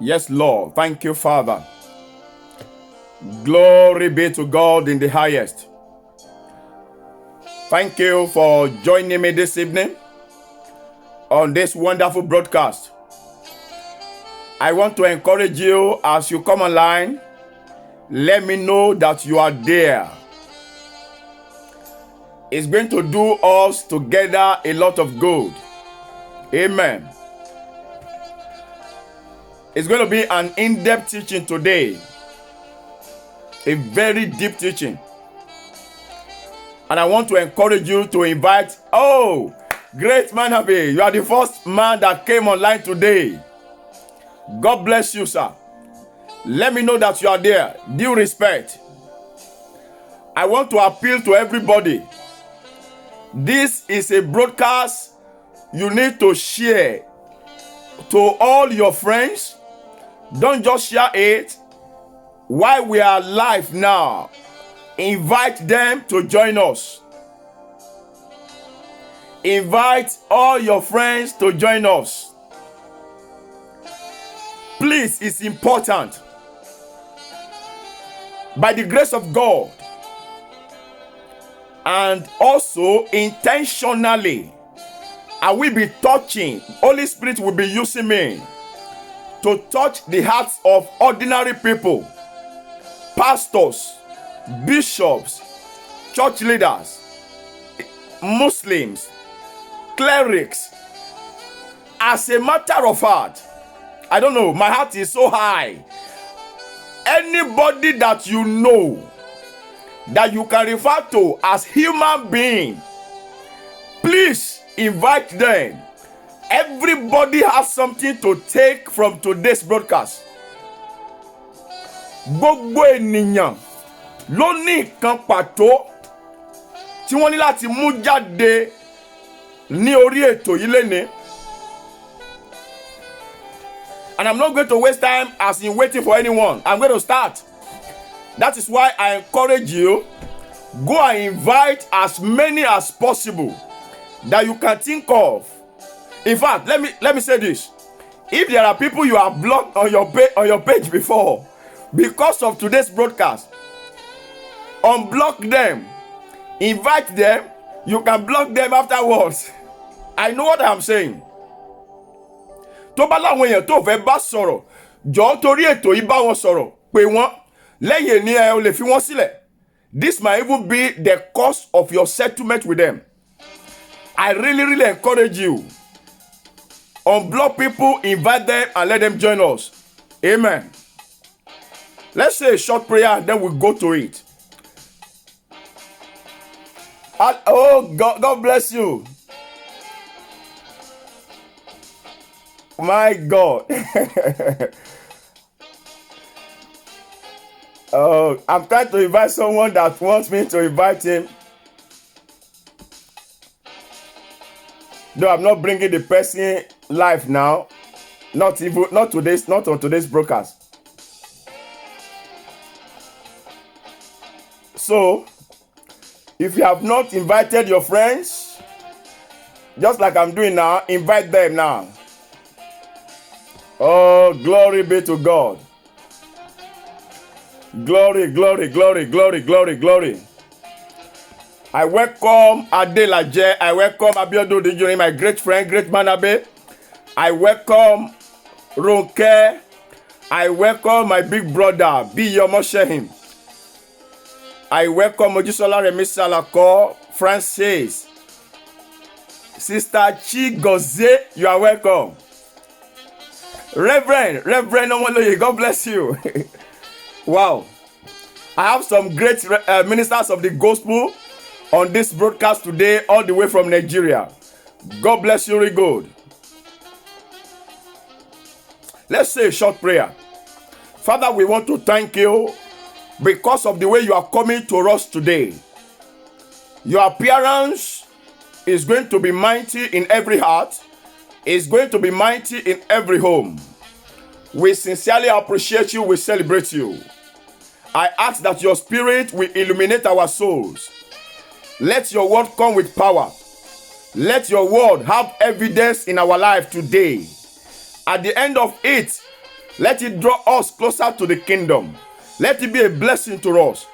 Yes, Lord. Thank you, Father. Glory be to God in the highest. Thank you for joining me this evening on this wonderful broadcast. I want to encourage you as you come online, let me know that you are there. It's going to do us together a lot of good. Amen. It's going to be an in-depth teaching today. A very deep teaching. And I want to encourage you to invite, great Manabe, you are the first man that came online today. God bless you, sir. Let me know that you are there. Due respect. I want to appeal to everybody. This is a broadcast you need to share to all your friends. Don't just share it. While we are live now, invite them to join us. Invite all your friends to join us. Please, it's important. By the grace of God, and also intentionally, I will be touching, Holy Spirit will be using me to touch the hearts of ordinary people, pastors, bishops, church leaders, Muslims, clerics. As a matter of fact, I don't know, my heart is so high. Anybody that you know that you can refer to as human being, please invite them. Everybody has something to take from today's broadcast. Gbogbo ènìyàn ló ní nǹkan pàtó tí wọ́n ní láti mú jáde ní orí ètò yìí lénìí. And I'm not going to waste time as in waiting for anyone. I'm going to start. That is why I encourage you, go and invite as many as possible that you can think of. In fact, let me say this. If there are people you have blocked on your page before because of today's broadcast, unblock them. Invite them. You can block them afterwards. I know what I'm saying. Tó bá láwọn èèyàn tó fẹ́ bá sọ̀rọ̀, jọ̀ọ́ torí ètò yìí bá wọn sọ̀rọ̀, pè wọ́n, lẹ́yìn ní ẹ o lè fi wọ́n sílẹ̀. This might even be the cost of your settlement with them. I really encourage you. Unblock people, invite them, and let them join us. Amen. Let's say a short prayer and then we'll go to it. God bless you. My God. I'm trying to invite someone that wants me to invite him. No, I'm not bringing the person live not on today's broadcast. So, if you have not invited your friends, just like I'm doing now, invite them now. Oh, glory be to God. Glory. I welcome Adelaje. I welcome Abiodun Dijuni, my great friend, great Manabe. I welcome Ronke. I welcome my big brother, Biyomo Shehim. I welcome Mojisola Remisalako, Francis. Sister Chigoze, you are welcome. Reverend Omoloye, God bless you. Wow. I have some great ministers of the gospel on this broadcast today, all the way from Nigeria. God bless you, really good. Let's say a short prayer. Father, we want to thank you because of the way you are coming to us today. Your appearance is going to be mighty in every heart. It's going to be mighty in every home. We sincerely appreciate you. We celebrate you. I ask that your spirit will illuminate our souls. Let your word come with power. Let your word have evidence in our life today. At the end of it, Let it draw us closer to the kingdom. Let it be a blessing to us.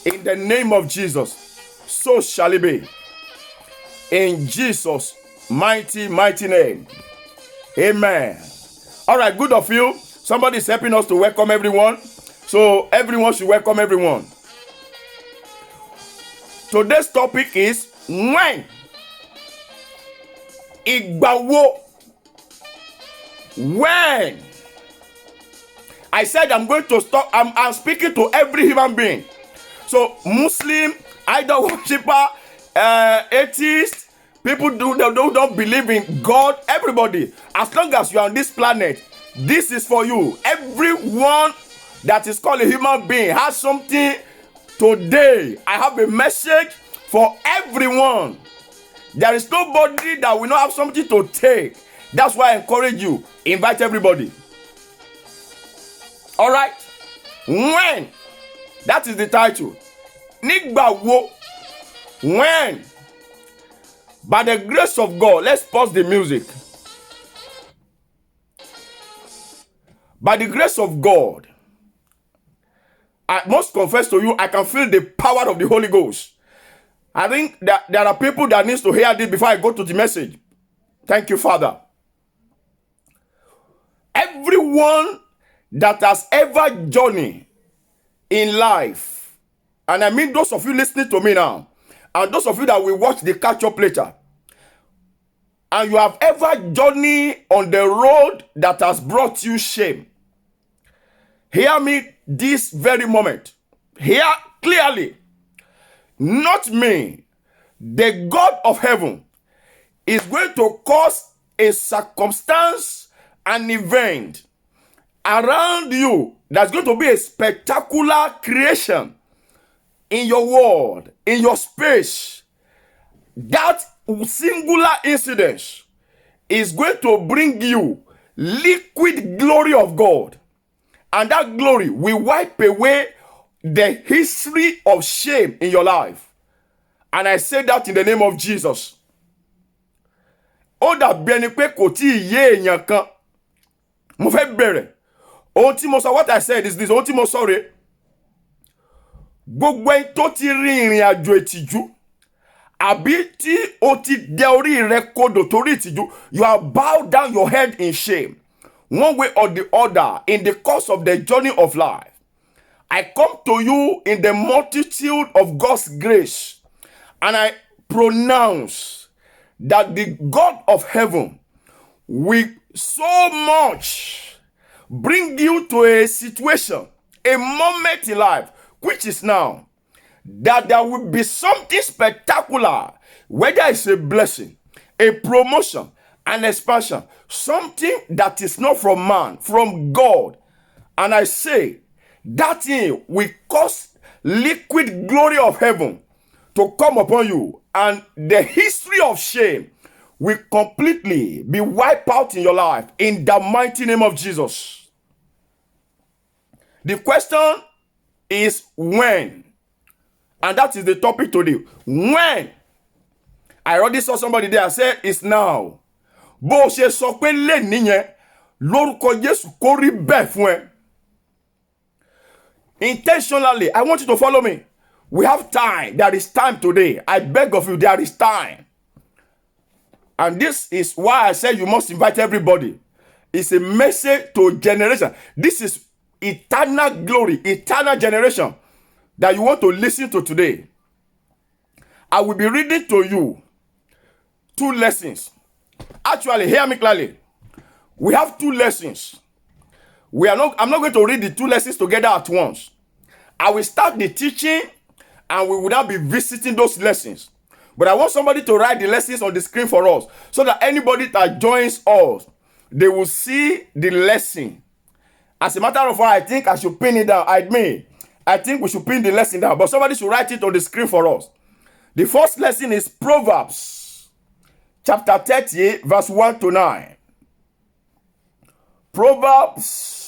In the name of Jesus, so shall it be. In Jesus' mighty, mighty name. Amen. All right, good of you. Somebody is helping us to welcome everyone. So everyone should welcome everyone. Today's topic is when. Ìgbà wo. When. I said I'm going to stop. I'm speaking to every human being. So Muslim, idol worshiper, atheist, people don't believe in God, everybody. As long as you are on this planet, this is for you. Everyone that is called a human being has something. Today, I have a message for everyone. There is nobody that will not have something to take. That's why I encourage you. Invite everybody. All right? When? That is the title. Nígbà wo. When? By the grace of God, let's pause the music. By the grace of God, I must confess to you, I can feel the power of the Holy Ghost. I think that there are people that need to hear this before I go to the message. Thank you, Father. Everyone that has ever journeyed in life, and I mean those of you listening to me now, and those of you that will watch the catch-up later, and you have ever journeyed on the road that has brought you shame, hear me this very moment. Hear clearly. Not me. The God of heaven is going to cause a circumstance, an event around you that's going to be a spectacular creation in your world, in your space. That singular incident is going to bring you liquid glory of God. And that glory will wipe away the history of shame in your life. And I say that in the name of Jesus. Ó dàbí ẹni pé kò tí ì yé èèyàn kan. Mo fẹ́ bẹ̀rẹ̀. Ohun tí mo sọ, what I said is this. Ohun tí mo sọ rèé. Gbogbo ẹni tó ti rin ìrìn àjò ìtìjú. Àbí tí o ti dẹ orí rẹ kodò torí ìtìjú. You have bowed down your head in shame. One way or the other, in the course of the journey of life, I come to you in the multitude of God's grace, and I pronounce that the God of heaven will so much bring you to a situation, a moment in life, which is now, that there will be something spectacular, whether it's a blessing, a promotion, an expansion, something that is not from man, from God. And I say, that thing will cause liquid glory of heaven to come upon you, and the history of shame will completely be wiped out in your life in the mighty name of Jesus. The question is when, and that is the topic today. When? I already saw somebody there say it's now. Bó ṣe sọ pé lè níyẹn lórúkọ Jésù kó rí bẹ́ẹ̀ fún ẹ. Intentionally, I want you to follow me. We have time. There is time today. I beg of you, there is time. And this is why I said you must invite everybody. It's a message to generation. This is eternal glory, eternal generation that you want to listen to today. I will be reading to you 2 lessons. Actually, hear me clearly. We have 2 lessons. I'm not going to read the 2 lessons together at once. I will start the teaching and we will now be visiting those lessons. But I want somebody to write the lessons on the screen for us so that anybody that joins us, they will see the lesson. As a matter of fact, I think I should pin it down. I think we should pin the lesson down, but somebody should write it on the screen for us. The first lesson is Proverbs chapter 30, verse 1 to 9. Proverbs.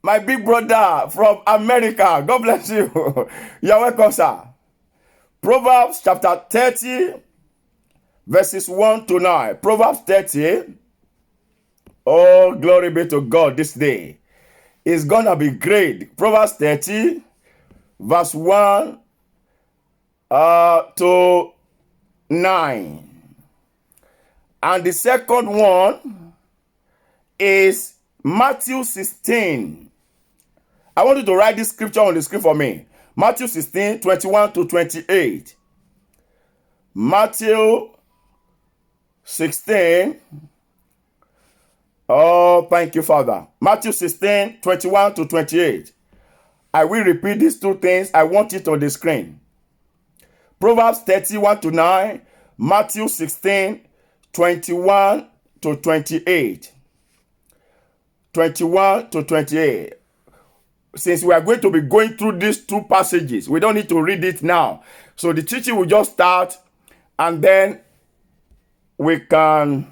My big brother from America. God bless you. You're welcome, sir. Proverbs chapter 30, verses 1 to 9. Proverbs 30, Oh, glory be to God this day. It's gonna be great. Proverbs 30, verse 1 to 9. And the second one is Matthew 16. I want you to write this scripture on the screen for me. Matthew 16, 21 to 28. Matthew 16. Oh, thank you, Father. Matthew 16, 21 to 28. I will repeat these two things. I want it on the screen. Proverbs 31 to 9. Matthew 16, 21 to 28. 21 to 28. Since we are going to be going through these two passages, we don't need to read it now. So the teaching will just start, and then we can...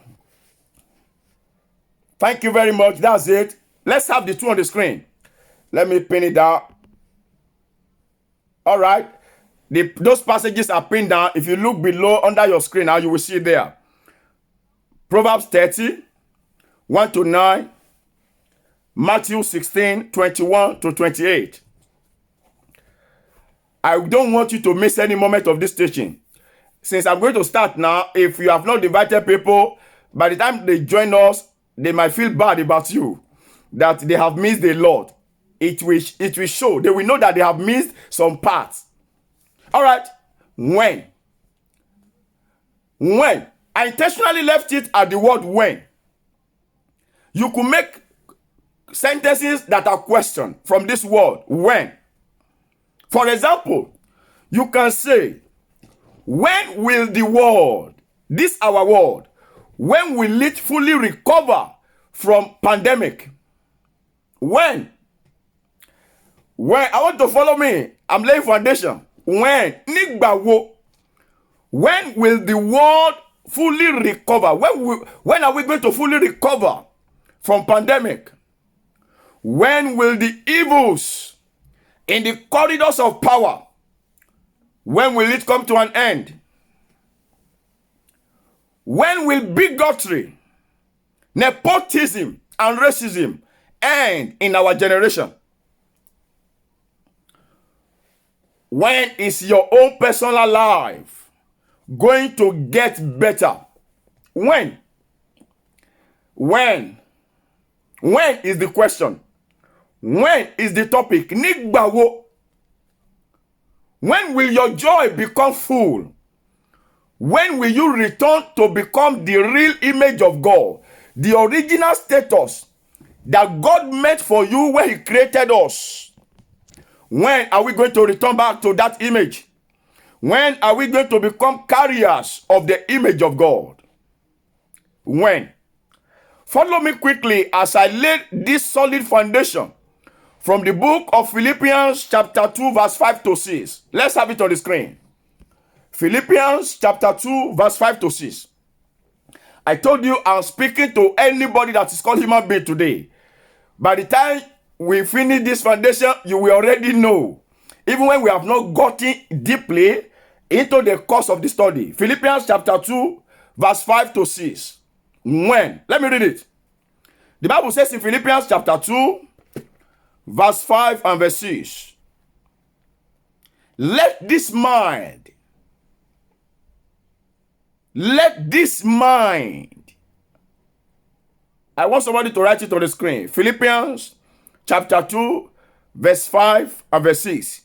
Thank you very much. That's it. Let's have the two on the screen. Let me pin it down. All right. Those passages are pinned down. If you look below under your screen now, you will see there. Proverbs 30, 1 to 9. Matthew 16, 21 to 28. I don't want you to miss any moment of this teaching. Since I'm going to start now, if you have not invited people, by the time they join us, they might feel bad about you, that they have missed a lot. It will show. They will know that they have missed some parts. All right. When? I intentionally left it at the word when. You could make sentences that are questioned from this word, when. For example, you can say, when will the world, this our world, when will it fully recover from pandemic? When? I want to follow me. I'm laying foundation. When? Nígbà wo? When will the world fully recover? When are we going to fully recover from pandemic? When will the evils in the corridors of power, when will it come to an end? When will bigotry, nepotism, and racism end in our generation? When is your own personal life going to get better? When? When is the question? When is the topic? Nígbà wo? When will your joy become full? When will you return to become the real image of God? The original status that God meant for you when He created us. When are we going to return back to that image? When are we going to become carriers of the image of God? When? Follow me quickly as I lay this solid foundation from the book of Philippians chapter 2 verse 5 to 6. Let's have it on the screen. Philippians chapter 2 verse 5 to 6. I told you I'm speaking to anybody that is called human being today. By the time we finish this foundation, you will already know. Even when we have not gotten deeply into the course of the study. Philippians chapter 2 verse 5 to 6. When? Let me read it. The Bible says in Philippians chapter 2 verse 5 and verse 6. Let this mind, I want somebody to write it on the screen. Philippians chapter 2 verse 5 and verse 6.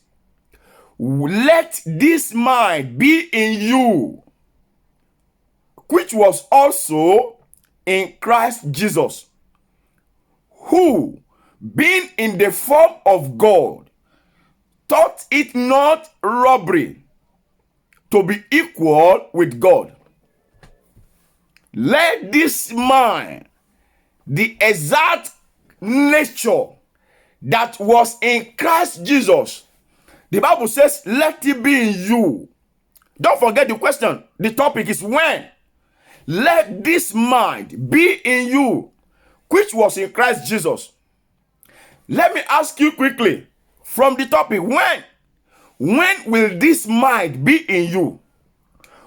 Let this mind be in you, which was also in Christ Jesus, who, being in the form of God, thought it not robbery to be equal with God. Let this mind, the exact nature that was in Christ Jesus, the Bible says, let it be in you. Don't forget the question. The topic is when. Let this mind be in you, which was in Christ Jesus. Let me ask you quickly from the topic, when? When will this mind be in you?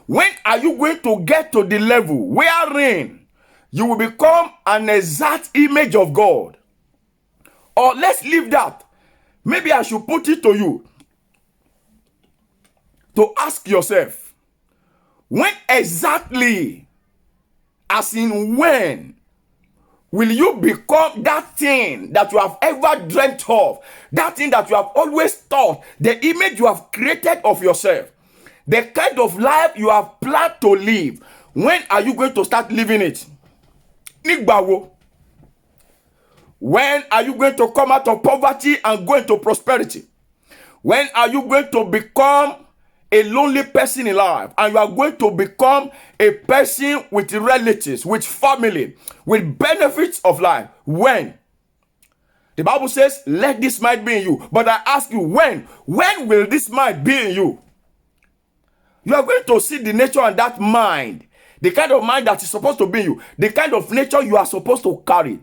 When are you going to get to the level wherein you will become an exact image of God. Or let's leave that. Maybe I should put it to you to ask yourself, when exactly, as in when, will you become that thing that you have ever dreamt of, that thing that you have always thought, the image you have created of yourself, the kind of life you have planned to live? When are you going to start living it? Nigbawo. When are you going to come out of poverty and go into prosperity? When are you going to become a lonely person in life and you are going to become a person with relatives, with family, with benefits of life? When? The Bible says, let this mind be in you. But I ask you, when? When will this mind be in you? You are going to see the nature and that mind, the kind of mind that is supposed to be in you, the kind of nature you are supposed to carry.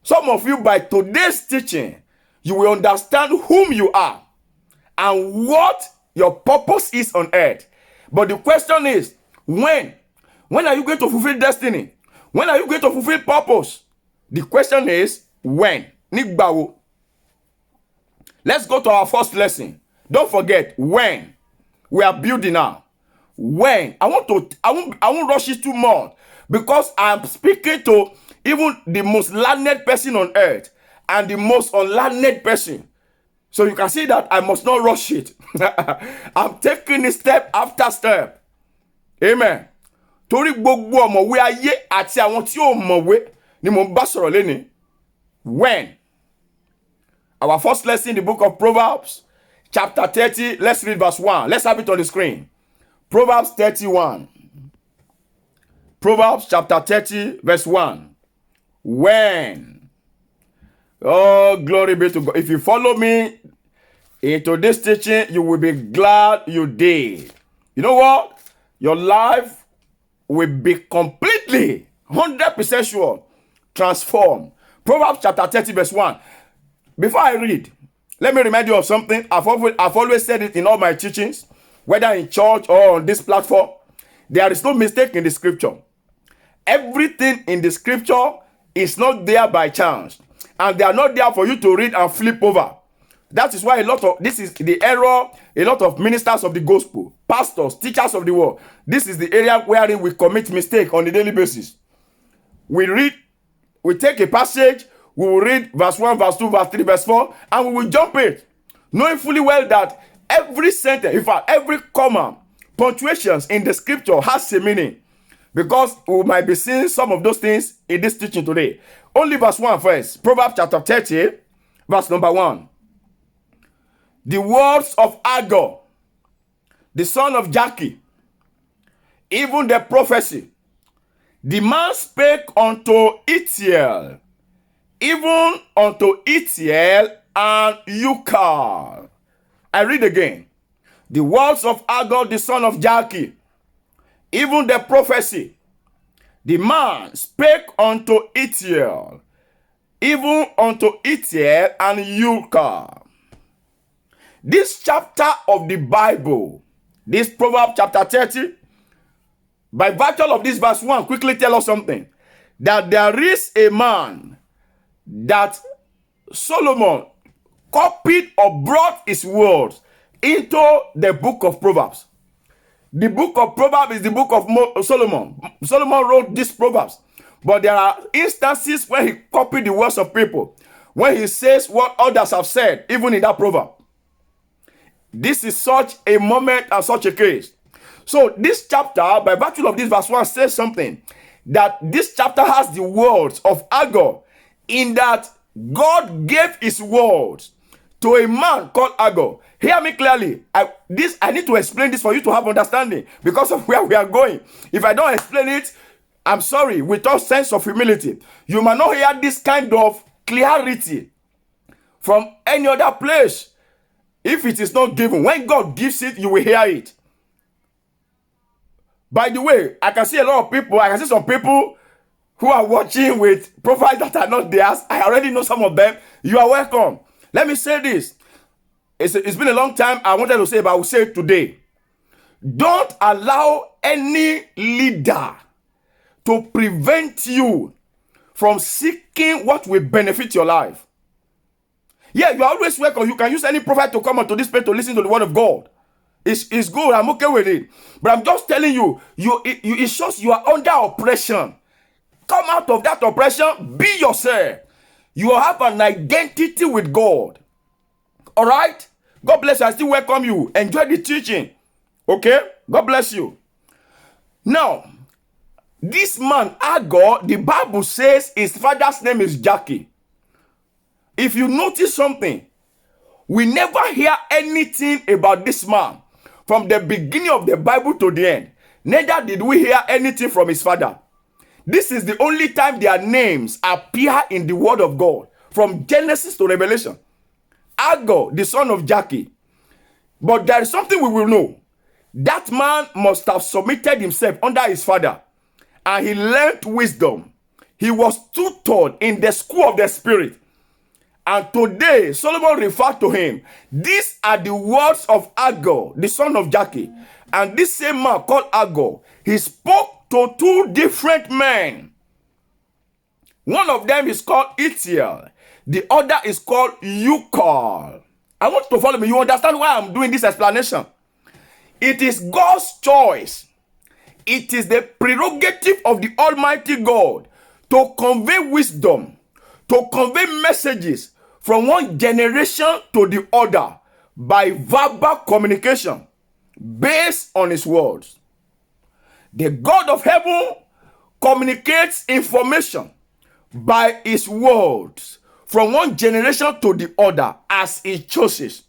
Some of you, by today's teaching, you will understand whom you are and what your purpose is on earth. But the question is, when? When are you going to fulfill destiny? When are you going to fulfill purpose? The question is, when? Nigbawo. Let's go to our first lesson. Don't forget, when. We are building now. When. I won't rush it too much, because I'm speaking to even the most learned person on earth and the most unlearned person. So you can see that I must not rush it. I'm taking it step after step. Amen. Torí gbogbo ọ̀mọ̀wé ayé àti àwọn tí ò mọ̀wé ni mo bá sọ̀rọ̀ lẹ́ni. When? Our first lesson in the book of Proverbs, chapter 30. Let's read verse 1. Let's have it on the screen. Proverbs 31. Proverbs chapter 30, verse 1. When? Oh, glory be to God. If you follow me into this teaching, you will be glad you did. You know what? Your life will be completely, 100% sure, transformed. Proverbs chapter 30, verse 1. Before I read, let me remind you of something. I've always said it in all my teachings, whether in church or on this platform. There is no mistake in the scripture. Everything in the scripture is not there by chance, and they are not there for you to read and flip over. That is why this is the error a lot of ministers of the gospel, pastors, teachers of the word. This is the area wherein we commit mistake on a daily basis. We take a passage, we will read verse 1, verse 2, verse 3, verse 4, and we will jump it, knowing fully well that every sentence, in fact, every comma, punctuations in the scripture has a meaning. Because we might be seeing some of those things in this teaching today. Only verse 1 first. Proverbs chapter 30, verse number 1. The words of Agur, the son of Jaki, even the prophecy. The man spake unto Ithiel, even unto Ithiel and Ukal. I read again. The words of Agur, the son of Jaki, even the prophecy. The man spake unto Ithiel, even unto Ithiel and Ukal. This chapter of the Bible, this Proverbs chapter 30, by virtue of this verse 1, quickly tell us something. That there is a man that Solomon copied or brought his words into the book of Proverbs. The book of Proverbs is the book of Solomon. Solomon wrote these Proverbs. But there are instances where he copied the words of people, when he says what others have said, even in that proverb. This is such a moment and such a case. So this chapter, by virtue of this verse 1, says something. That this chapter has the words of Agur, in that God gave his words to a man called Agur. Hear me clearly. I need to explain this for you to have understanding, because of where we are going. If I don't explain it, I'm sorry, without sense of humility. You might not hear this kind of clarity from any other place. If it is not given, when God gives it, you will hear it. By the way, I can see a lot of people, I can see some people who are watching with profiles that are not theirs. I already know some of them. You are welcome. Let me say this. It's been a long time I wanted to say, but I will say it today. Don't allow any leader to prevent you from seeking what will benefit your life. Yeah, you are always welcome. You can use any prophet to come onto this place to listen to the word of God. It's good. I'm okay with it. But I'm just telling you, it shows you are under oppression. Come out of that oppression. Be yourself. You have an identity with God. All right? God bless you. I still welcome you. Enjoy the teaching. Okay? God bless you. Now, this man, Agur, the Bible says his father's name is Jackie. If you notice something, we never hear anything about this man from the beginning of the Bible to the end. Neither did we hear anything from his father. This is the only time their names appear in the word of God, from Genesis to Revelation. Agur, the son of Jackie. But there is something we will know. That man must have submitted himself under his father, and he learned wisdom. He was tutored in the school of the spirit. And today, Solomon referred to him. These are the words of Agur, the son of Jackie. And this same man called Agur, he spoke to two different men. One of them is called Ithiel. The other is called Ucal. I want you to follow me. You understand why I'm doing this explanation? It is God's choice. It is the prerogative of the Almighty God to convey wisdom, to convey messages from one generation to the other by verbal communication based on his words. The God of heaven communicates information by his words from one generation to the other as he chooses.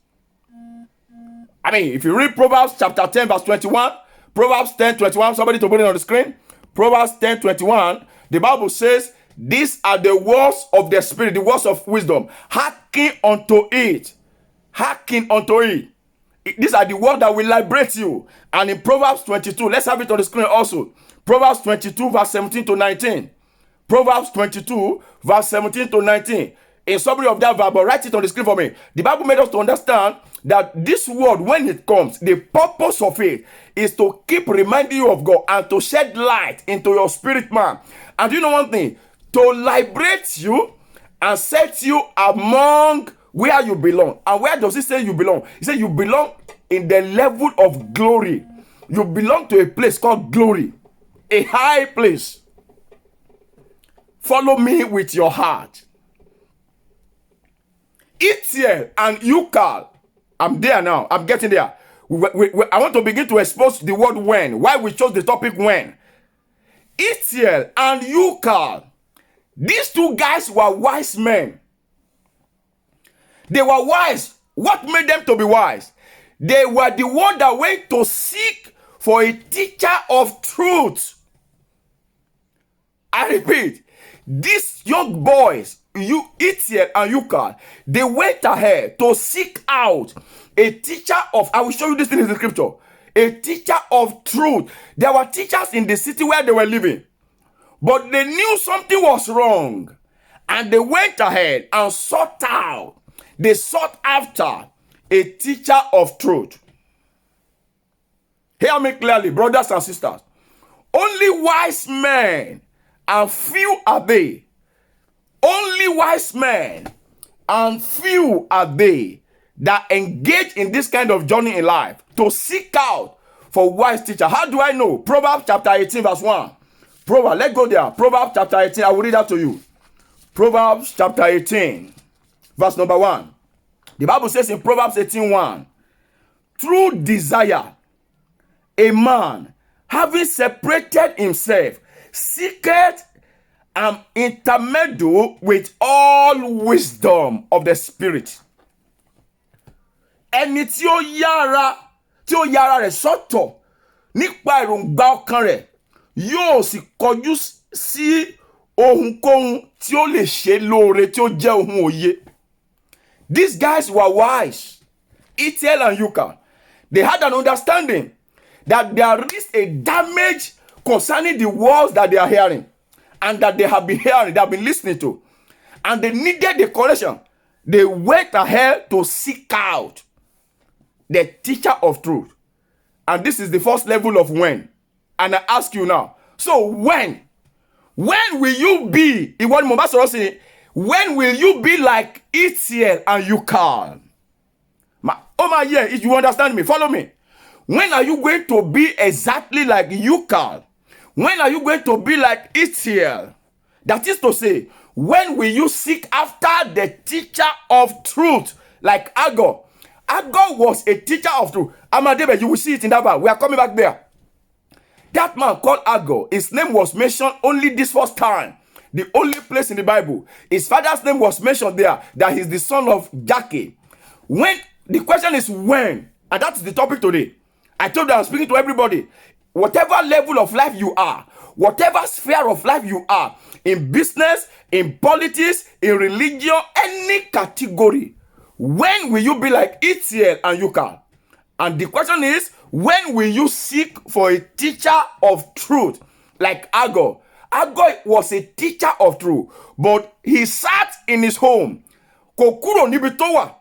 I mean, if you read Proverbs chapter 10 verse 21, Proverbs 10:21, somebody to put it on the screen. Proverbs 10:21, the Bible says, these are the words of the spirit, the words of wisdom. Hearken unto it. Hearken unto it. These are the words that will liberate you. And in Proverbs 22, let's have it on the screen also. Proverbs 22 verse 17 to 19. Proverbs 22 verse 17 to 19. In summary of that Bible, write it on the screen for me. The Bible made us to understand that this word, when it comes, the purpose of it is to keep reminding you of God and to shed light into your spirit man. And you know one thing? To liberate you and set you among where you belong. And where does it say you belong? It says you belong in the level of glory. You belong to a place called glory, a high place. Follow me with your heart. Ithiel and Ucal. I'm there now. I'm getting there. I want to begin to expose the word when. Why we chose the topic when. Ithiel and Ucal. These two guys were wise men. They were wise. What made them to be wise? They were the one that went to seek for a teacher of truth. I repeat, these young boys, Ithiel and Ucal, they went ahead to seek out a teacher of, I will show you this thing in the scripture, a teacher of truth. There were teachers in the city where they were living, but they knew something was wrong, and they went ahead and sought after a teacher of truth. Hear me clearly, brothers and sisters. Only wise men, and few are they. Only wise men, and few are they that engage in this kind of journey in life to seek out for wise teacher. How do I know? Proverbs chapter 18 verse 1. Proverbs, let's go there. Proverbs chapter 18, I will read that to you. Proverbs chapter 18 verse number 1. The Bible says in Proverbs 18:1, through desire, a man, having separated himself, seeketh an intermeddle with all wisdom of the spirit. Ẹni tí ó yára rẹ̀ sọ́tọ̀ nípa èròǹgbà ọkàn rẹ̀ yóò sì kọjú sí ohunkóhun tí ó lè ṣe lóore tí ó jẹ́ ohun òye. These guys were wise. Ithiel and Ucal. They had an understanding that there is a damage concerning the words that they are hearing and that they have been hearing, they have been listening to. And they needed the correction. They went ahead to seek out the teacher of truth. And this is the first level of when. And I ask you now, so when When will you be? When will you be like Ithiel and Ucal? Oh my, yeah, if you understand me, follow me. When are you going to be exactly like Ucal? When are you going to be like Ithiel? That is to say, when will you seek after the teacher of truth like Agur? Agur was a teacher of truth. Amadebe, you will see it in that Bible. We are coming back there. That man called Agur, his name was mentioned only this first time. The only place in the Bible. His father's name was mentioned there, that he's the son of Jackie. When, the question is when, and that's the topic today. I told you I'm speaking to everybody. Whatever level of life you are, whatever sphere of life you are, in business, in politics, in religion, any category, when will you be like Ithiel and Ucal? And the question is, when will you seek for a teacher of truth like Agur? Agur was a teacher of truth, but he sat in his home. Kokuro nibitowa.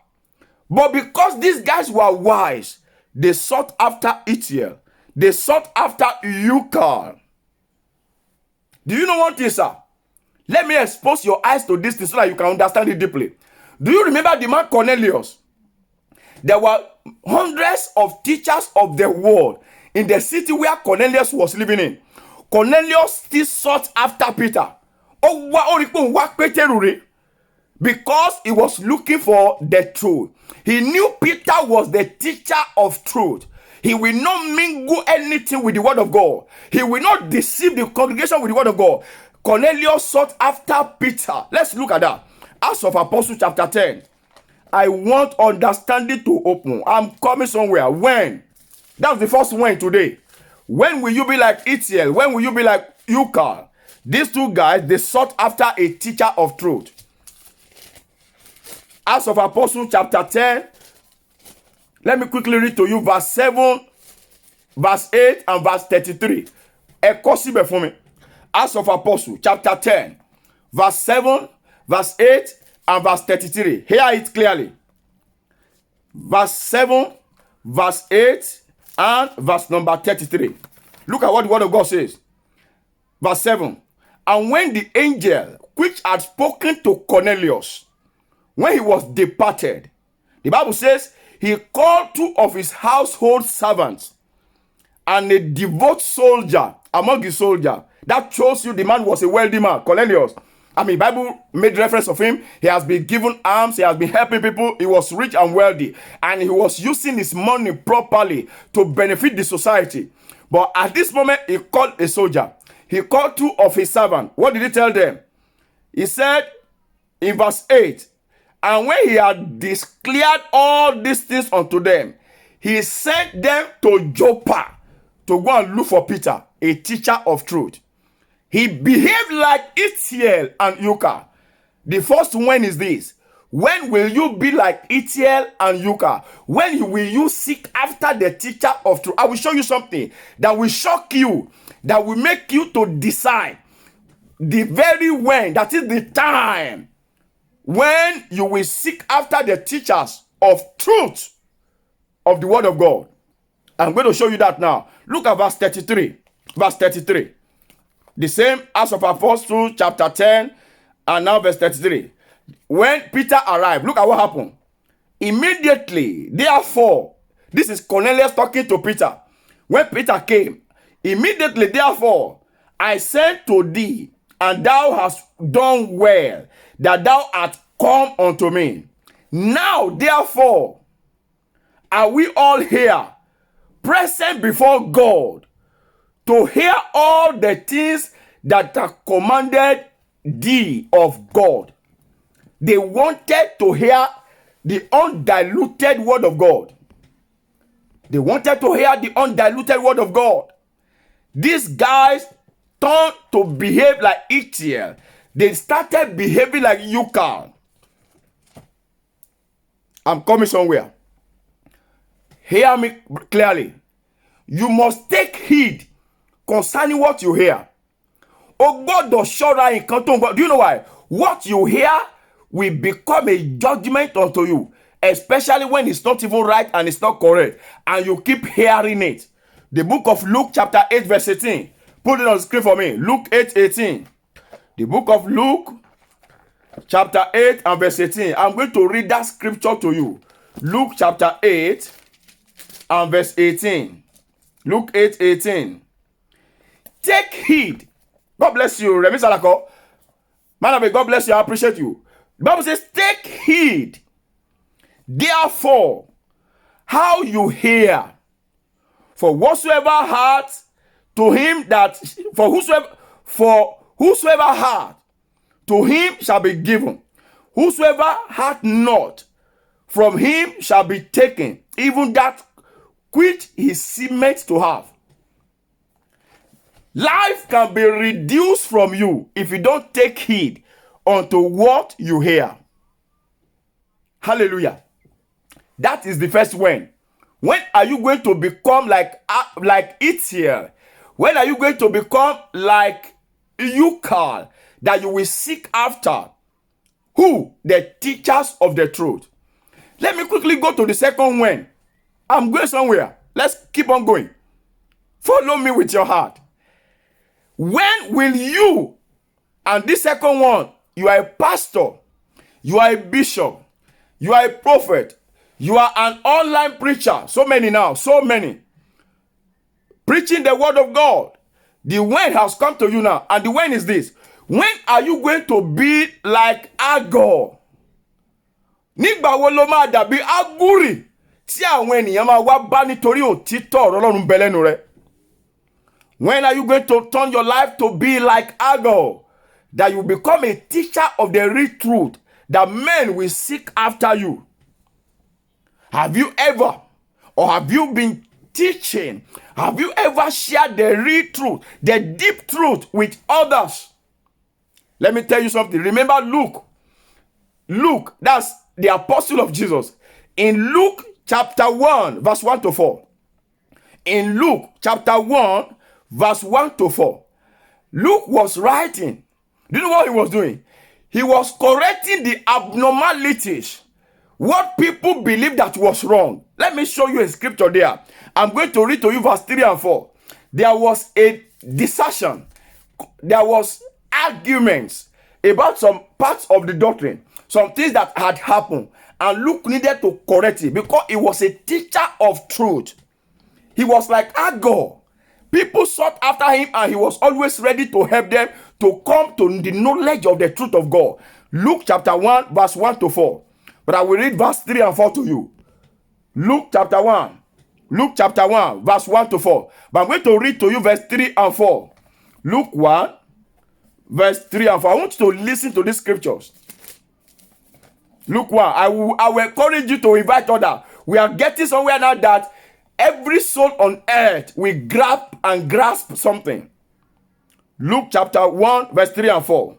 But because these guys were wise, they sought after Ithiel. They sought after Ucal. Do you know what this is? Let me expose your eyes to this so that you can understand it deeply. Do you remember the man Cornelius? There were hundreds of teachers of the world in the city where Cornelius was living in. Cornelius still sought after Peter. Because he was looking for the truth. He knew Peter was the teacher of truth. He will not mingle anything with the word of God. He will not deceive the congregation with the word of God. Cornelius sought after Peter. Let's look at that. Acts of Apostles chapter 10. I want understanding to open. I'm coming somewhere. When? That's the first when today. When will you be like Ithiel? When will you be like Ucal? These two guys, they sought after a teacher of truth. Acts of Apostles chapter 10. Let me quickly read to you verse 7, verse 8, and verse 33. Ekosibe for me. Acts of Apostles chapter 10, verse 7, verse 8, and verse 33. Hear it clearly. Verse 7, verse 8, and verse number 33. Look at what the word of God says. Verse 7. And when the angel which had spoken to Cornelius, when he was departed, the Bible says, he called two of his household servants and a devout soldier among the soldiers. That shows you the man was a wealthy man, Cornelius. Bible made reference of him. He has been given alms. He has been helping people. He was rich and wealthy. And he was using his money properly to benefit the society. But at this moment, he called a soldier. He called two of his servants. What did he tell them? He said in verse 8, and when he had declared all these things unto them, he sent them to Joppa to go and look for Peter, a teacher of truth. He behaved like Ithiel and Ucal. The first when is this. When will you be like Ithiel and Ucal? When will you seek after the teacher of truth? I will show you something that will shock you, that will make you to decide the very when, that is the time, when you will seek after the teachers of truth of the word of God. I'm going to show you that now. Look at verse 33. Verse 33. The same Acts of Apostles chapter 10 and now verse 33. When Peter arrived, look at what happened. Immediately, therefore, this is Cornelius talking to Peter. When Peter came, immediately, therefore, I sent to thee, and thou hast done well, that thou art come unto me. Now, therefore, are we all here, present before God, to hear all the things that are commanded thee of God. They wanted to hear the undiluted word of God. They wanted to hear the undiluted word of God. These guys turned to behave like Ithiel. They started behaving like Ucal. I'm coming somewhere. Hear me clearly. You must take heed concerning what you hear. Oh God, do you know why? What you hear will become a judgment unto you, especially when it's not even right and it's not correct, and you keep hearing it. The book of Luke chapter 8 verse 18. Put it on the screen for me. Luke 8:18. The book of Luke, chapter 8 and verse 18. I'm going to read that scripture to you. Luke chapter 8 and verse 18. Luke 8:18. Take heed. God bless you, Remi Salako. Man of God, God bless you. I appreciate you. The Bible says, take heed, therefore, how you hear. For whatsoever heart to him that for whosoever heart to him shall be given. Whosoever hath not, from him shall be taken, even that which he seemeth to have. Life can be reduced from you if you don't take heed unto what you hear. Hallelujah. That is the first when. When are you going to become like Ithiel? When are you going to become like Eucal, that you will seek after? Who? The teachers of the truth. Let me quickly go to the second when. I'm going somewhere. Let's keep on going. Follow me with your heart. When will you, and this second one, you are a pastor, you are a bishop, you are a prophet, you are an online preacher, so many now, so many, preaching the word of God. The when has come to you now, and the when is this. When are you going to be like Agor? Nígbà wo ló máa dàbí Aguri tí àwọn ènìyàn máa wá bá nítorí òtítọ́ ọ̀rọ̀ Ọlọ́run bẹ lẹ́nu rẹ̀? When are you going to turn your life to be like Agor, that you become a teacher of the real truth, that men will seek after you? Have you ever, or have you been teaching? Have you ever shared the real truth, the deep truth with others? Let me tell you something. Remember Luke. Luke, that's the apostle of Jesus. In Luke chapter 1, verse 1 to 4. In Luke chapter 1, verse 1 to 4. Luke was writing. Do you know what he was doing? He was correcting the abnormalities. What people believe that was wrong. Let me show you a scripture there. I'm going to read to you verse 3 and 4. There was a discussion. There was arguments about some parts of the doctrine. Some things that had happened. And Luke needed to correct it because he was a teacher of truth. He was like Agor. People sought after him and he was always ready to help them to come to the knowledge of the truth of God. Luke chapter 1, verse 1 to 4. But I will read verse 3 and 4 to you. Luke chapter 1. Luke chapter 1, verse 1 to 4. But I'm going to read to you verse 3 and 4. Luke 1, verse 3 and 4. I want you to listen to these scriptures. Luke 1. I will encourage you to invite others. We are getting somewhere now that every soul on earth will grasp something. Luke chapter 1, verse 3 and 4.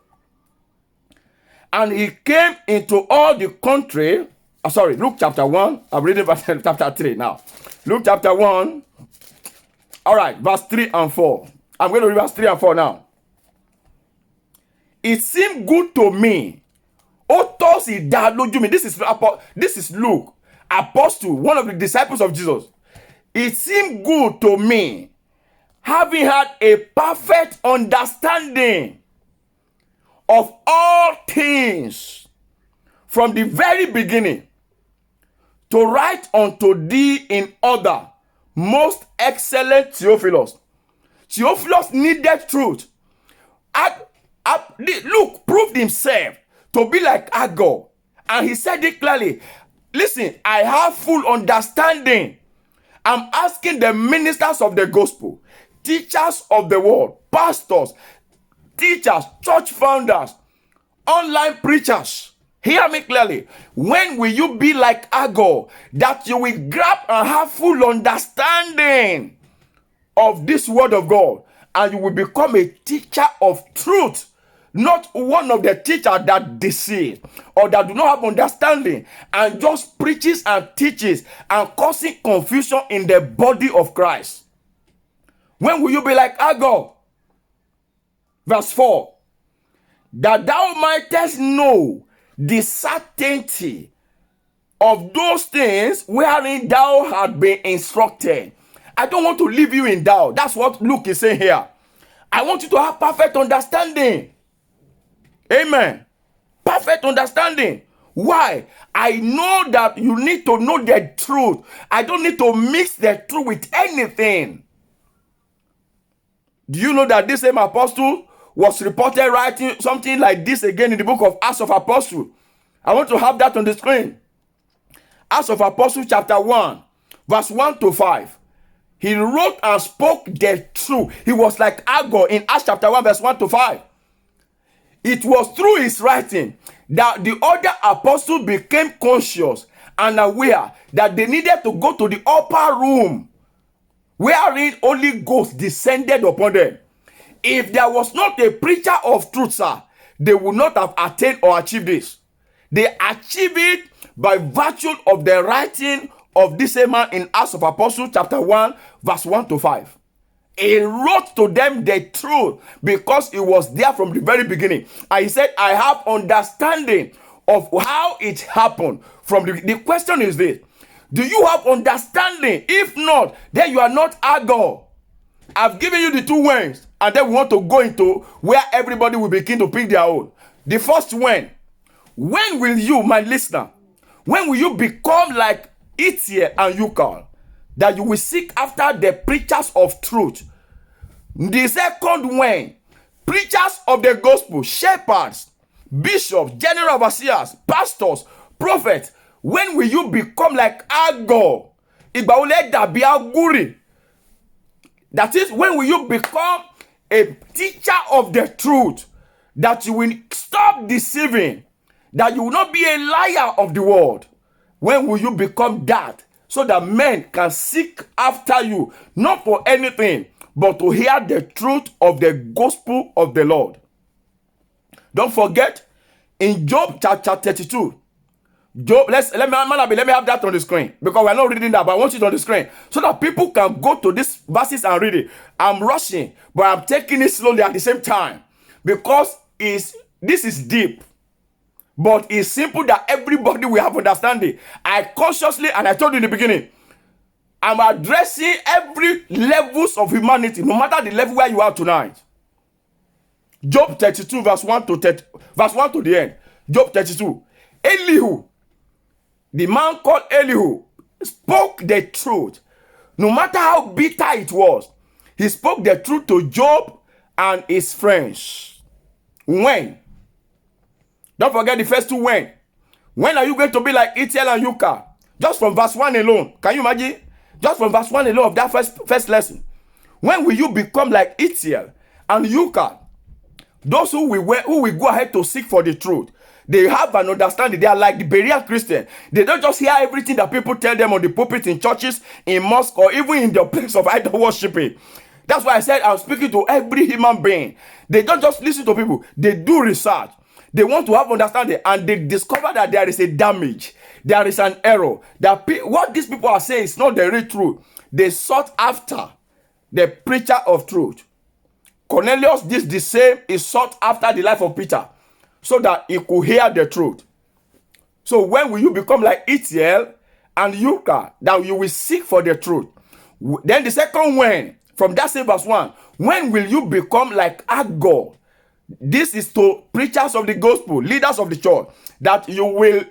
And he came into all the country. Luke chapter 1. I'm reading verse chapter 3 now. Luke chapter 1. All right, verse 3 and 4. I'm going to read verse 3 and 4 now. It seemed good to me. This is Luke, apostle, one of the disciples of Jesus. It seemed good to me, having had a perfect understanding of all things from the very beginning, to write unto thee in order, most excellent Theophilus. Theophilus needed truth. Luke proved himself to be like Agor, and he said it clearly. Listen, I have full understanding. I'm asking the ministers of the gospel, teachers of the word, pastors, teachers, church founders, online preachers. Hear me clearly. When will you be like Agor, that you will grab and have full understanding of this word of God, and you will become a teacher of truth? Not one of the teachers that deceive or that do not have understanding and just preaches and teaches and causing confusion in the body of Christ. When will you be like Agor? Verse 4. That thou mightest know the certainty of those things wherein thou hast been instructed. I don't want to leave you in doubt. That's what Luke is saying here. I want you to have perfect understanding. Amen. Perfect understanding. Why? I know that you need to know the truth. I don't need to mix the truth with anything. Do you know that this same apostle was reported writing something like this again in the book of Acts of Apostles? I want to have that on the screen. Acts of Apostles chapter 1, verse 1 to 5. He wrote and spoke the truth. He was like Agur in Acts chapter 1, verse 1 to 5. It was through his writing that the other apostles became conscious and aware that they needed to go to the upper room wherein Holy Ghost descended upon them. If there was not a preacher of truth, sir, they would not have attained or achieved this. They achieved it by virtue of the writing of this same man in Acts of Apostles chapter 1, verse 1 to 5. He wrote to them the truth because it was there from the very beginning. And he said, I have understanding of how it happened. The question is this: do you have understanding? If not, then you are not Agur. I've given you the two ways, and then we want to go into where everybody will begin to pick their own. The first when will you, my listener, when will you become like Ithiel and Ucal, that you will seek after the preachers of truth? The second when, preachers of the gospel, shepherds, bishops, general overseers, pastors, prophets, when will you become like Agur? Ìgbà wo lẹ dàbí Aguri? That is, when will you become a teacher of the truth, that you will stop deceiving, that you will not be a liar of the world? When will you become that, so that men can seek after you, not for anything, but to hear the truth of the gospel of the Lord? Don't forget, in Job chapter 32, Job, let me have that on the screen, because we're not reading that, but I want it on the screen so that people can go to these verses and read it. I'm rushing, but I'm taking it slowly at the same time, because this is deep, but it's simple that everybody will have understanding. I consciously, and I told you in the beginning, I'm addressing every levels of humanity, no matter the level where you are tonight. Job 32, verse 1 to the end. Job 32. Elihu, the man called Elihu, spoke the truth. No matter how bitter it was, he spoke the truth to Job and his friends. When? Don't forget the first two when. When are you going to be like Ithiel and Ucal? Just from verse 1 alone. Can you imagine? Just from verse 1 alone of that first lesson. When will you become like Ithiel and Ucal? Those who will go ahead to seek for the truth. They have an understanding. They are like the Berean Christian. They don't just hear everything that people tell them on the pulpit, in churches, in mosque, or even in the place of idol worshiping. That's why I said I'm speaking to every human being. They don't just listen to people. They do research. They want to have understanding, and they discover that there is a damage. There is an error. That what these people are saying is not the real truth. They sought after the preacher of truth. Cornelius did the same. He sought after the life of Peter, so that he could hear the truth. So when will you become like Ithiel and Ucal, that you will seek for the truth? Then the second when, from that same verse 1, when will you become like Agur? This is to preachers of the gospel, leaders of the church, that you will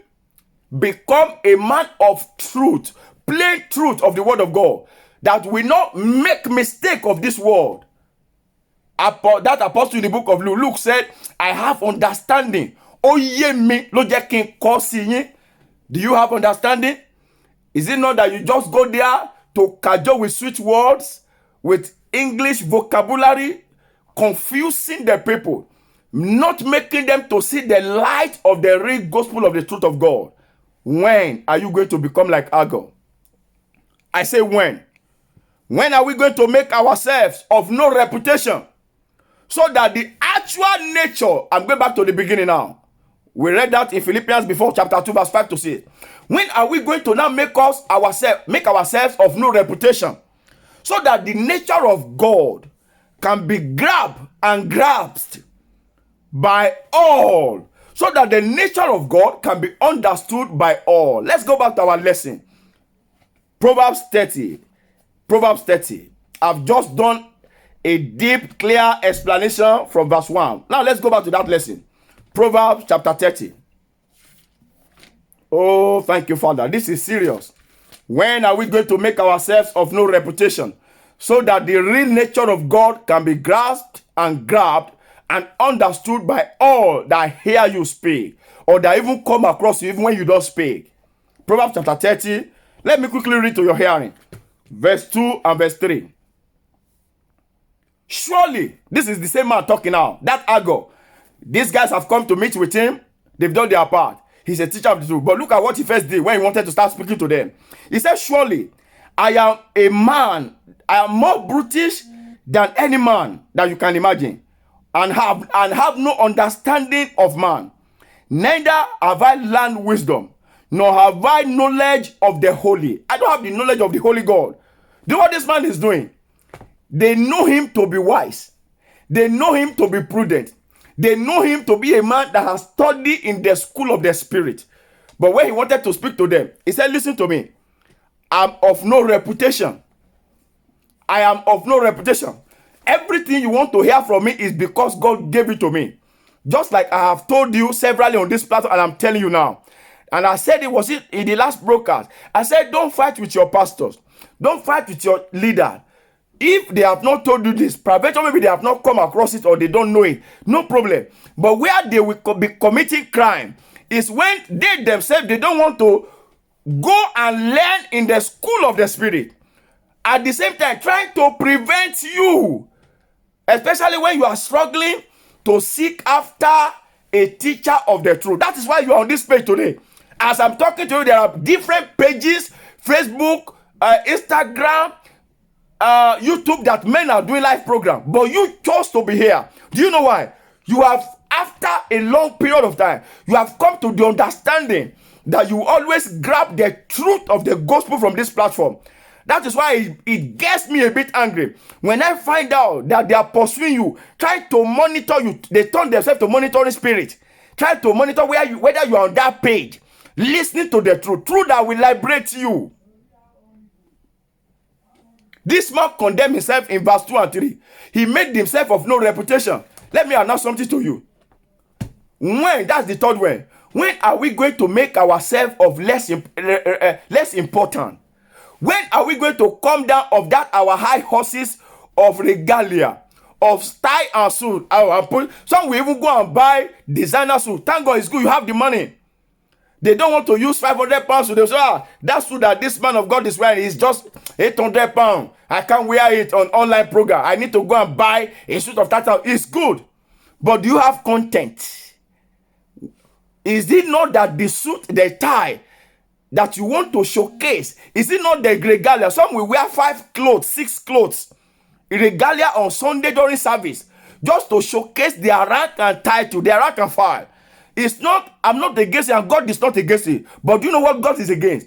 become a man of truth, plain truth of the word of God, that will not make mistake of this world. That apostle in the book of Luke said, I have understanding. Do you have understanding? Is it not that you just go there to cajole with sweet words, with English vocabulary, confusing the people, not making them to see the light of the real gospel of the truth of God? When are you going to become like Agur? I say when. When are we going to make ourselves of no reputation, so that the actual nature, I'm going back to the beginning now. We read that in Philippians before, chapter 2, verse 5 to 6. When are we going to now make ourselves of no reputation, so that the nature of God can be grasped by all, so that the nature of God can be understood by all? Let's go back to our lesson. Proverbs 30. I've just done a deep, clear explanation from verse 1. Now let's go back to that lesson. Proverbs chapter 30. Oh, thank you, Father. This is serious. When are we going to make ourselves of no reputation so that the real nature of God can be grasped and grabbed and understood by all that hear you speak, or that even come across you even when you don't speak? Proverbs chapter 30. Let me quickly read to your hearing. Verse 2 and verse 3. Surely, this is the same man talking now. That Agor. These guys have come to meet with him. They've done their part. He's a teacher of the truth. But look at what he first did when he wanted to start speaking to them. He said, surely, I am a man. I am more brutish than any man that you can imagine, and have no understanding of man. Neither have I learned wisdom, nor have I knowledge of the holy. I don't have the knowledge of the holy God. Do you know what this man is doing? They know him to be wise. They know him to be prudent. They know him to be a man that has studied in the school of the spirit. But when he wanted to speak to them, he said, listen to me. I'm of no reputation. I am of no reputation. Everything you want to hear from me is because God gave it to me. Just like I have told you severally on this platform, and I'm telling you now. And I said it in the last broadcast. I said, don't fight with your pastors. Don't fight with your leader. If they have not told you this, perhaps maybe they have not come across it or they don't know it, no problem. But where they will be committing crime is when they themselves, they don't want to go and learn in the school of the spirit. At the same time, trying to prevent you, especially when you are struggling to seek after a teacher of the truth. That is why you are on this page today. As I'm talking to you, there are different pages, Facebook, Instagram, YouTube, that men are doing live program, but you chose to be here. Do you know why? You have, after a long period of time, you have come to the understanding that you always grab the truth of the gospel from this platform. That is why it gets me a bit angry when I find out that they are pursuing you, trying to monitor you. They turn themselves to monitoring spirit, try to monitor whether you are on that page, listening to the truth that will liberate you. This man condemned himself in verse 2 and 3. He made himself of no reputation. Let me announce something to you. That's the third way. When are we going to make ourselves of less important? When are we going to come down of that our high horses of regalia, of tie and suit? Some will even go and buy designer suit. Thank God it's good you have the money. They don't want to use 500 pounds. So they say, that suit that this man of God is wearing is just 800 pounds. I can't wear it on online program. I need to go and buy a suit of that. It's good. But do you have content? Is it not that the suit, the tie that you want to showcase, is it not the regalia? Some will wear 5 clothes, 6 clothes, regalia on Sunday during service, just to showcase their rank and title, their rank and file. It's not, I'm not against it, and God is not against it. But do you know what God is against?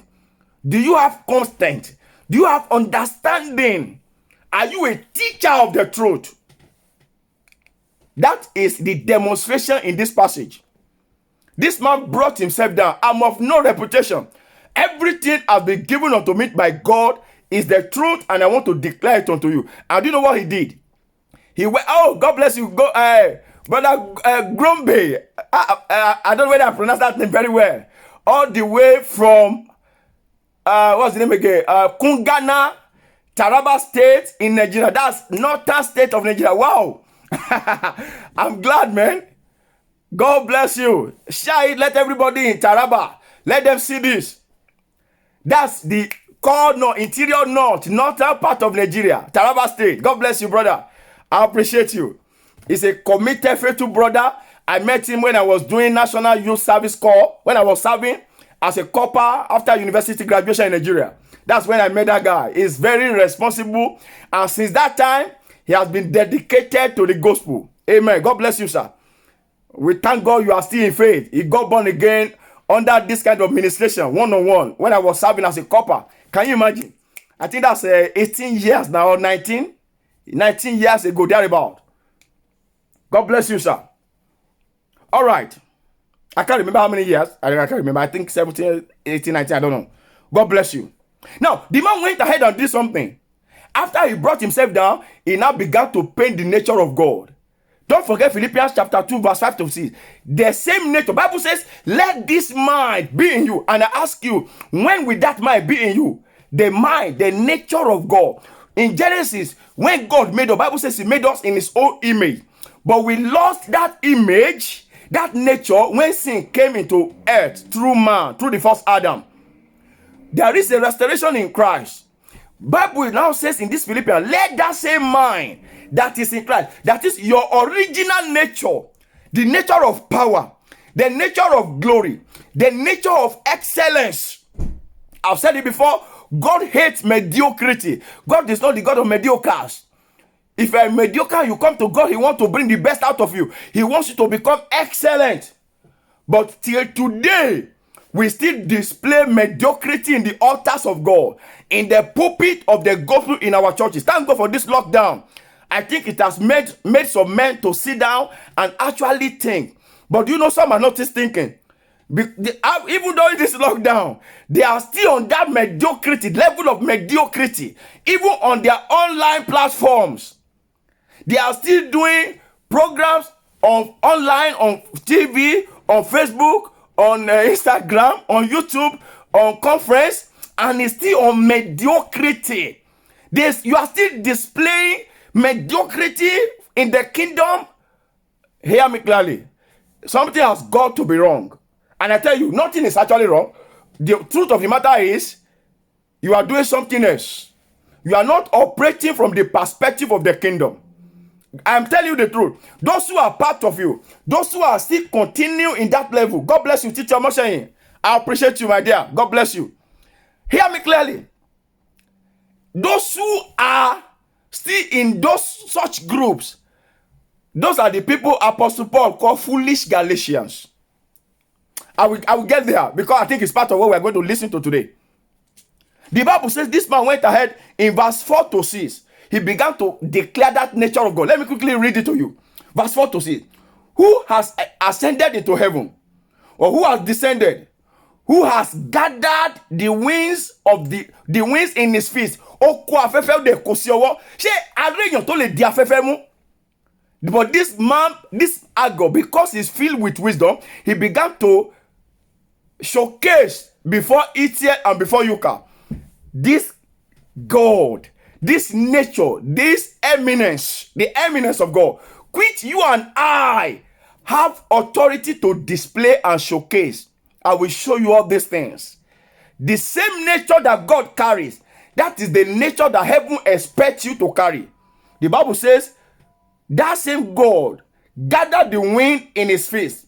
Do you have content? Do you have understanding? Are you a teacher of the truth? That is the demonstration in this passage. This man brought himself down. I'm of no reputation. Everything has been given unto me by God is the truth, and I want to declare it unto you. And do you know what he did? He went, oh, God bless you, go, Brother Grombe. I don't know whether I pronounce that name very well. All the way from, what's the name again? Kungana, Taraba State in Nigeria. That's northern state of Nigeria. Wow. I'm glad, man. God bless you. Share it. Let everybody in Taraba, let them see this. That's the interior northern part of Nigeria, Taraba State. God bless you, brother. I appreciate you. He's a committed, faithful brother. I met him when I was doing National Youth Service Corps, when I was serving as a corper after university graduation in Nigeria. That's when I met that guy. He's very responsible. And since that time, he has been dedicated to the gospel. Amen. God bless you, sir. We thank God you are still in faith. He got born again under this kind of ministration, one-on-one, when I was serving as a corper. Can you imagine? I think that's 18 years now, or 19 years ago, thereabout. God bless you, sir. All right. I can't remember how many years. I can't remember. I think 17, 18, 19, I don't know. God bless you. Now, the man went ahead and did something. After he brought himself down, he now began to paint the nature of God. Don't forget Philippians chapter 2 verse 5 to 6. The same nature. Bible says, let this mind be in you. And I ask you, when will that mind be in you? The mind, the nature of God. In Genesis, when God made us, Bible says he made us in his own image. But we lost that image, that nature, when sin came into earth through man, through the first Adam. There is a restoration in Christ. Bible now says in this Philippians, let that same mind that is in Christ, that is your original nature, the nature of power, the nature of glory, the nature of excellence. I've said it before, God hates mediocrity. God is not the God of mediocres. If you're mediocre, you come to God, he wants to bring the best out of you. He wants you to become excellent. But till today, we still display mediocrity in the altars of God, in the pulpit of the gospel in our churches. Thank God for this lockdown. I think it has made some men to sit down and actually think. But you know, some are not just thinking. Even though it is lockdown, they are still on that mediocrity, level of mediocrity. Even on their online platforms, they are still doing programs online, on TV, on Facebook, on Instagram, on YouTube, on conference, and it's still on mediocrity. You are still displaying mediocrity in the kingdom. Hear me clearly. Something has got to be wrong. And I tell you, nothing is actually wrong. The truth of the matter is, you are doing something else. You are not operating from the perspective of the kingdom. I'm telling you the truth. Those who are part of you, those who are still continue in that level, God bless you, teacher Moshe. I appreciate you, my dear. God bless you. Hear me clearly. Those who are still in those such groups, those are the people Apostle Paul called foolish Galatians. I will get there because I think it's part of what we're going to listen to today. The Bible says this man went ahead in verse 4 to 6. He began to declare that nature of God. Let me quickly read it to you. Verse 4 to 6. Who has ascended into heaven? Or who has descended? Who has gathered the winds of the winds in his feet? But this man, this Agor, because he's filled with wisdom, he began to showcase before Itiel and before Yuka this God, this nature, this eminence, the eminence of God, which you and I have authority to display and showcase. I will show you all these things. The same nature that God carries, that is the nature that heaven expects you to carry. The Bible says, that same God gathered the wind in his face,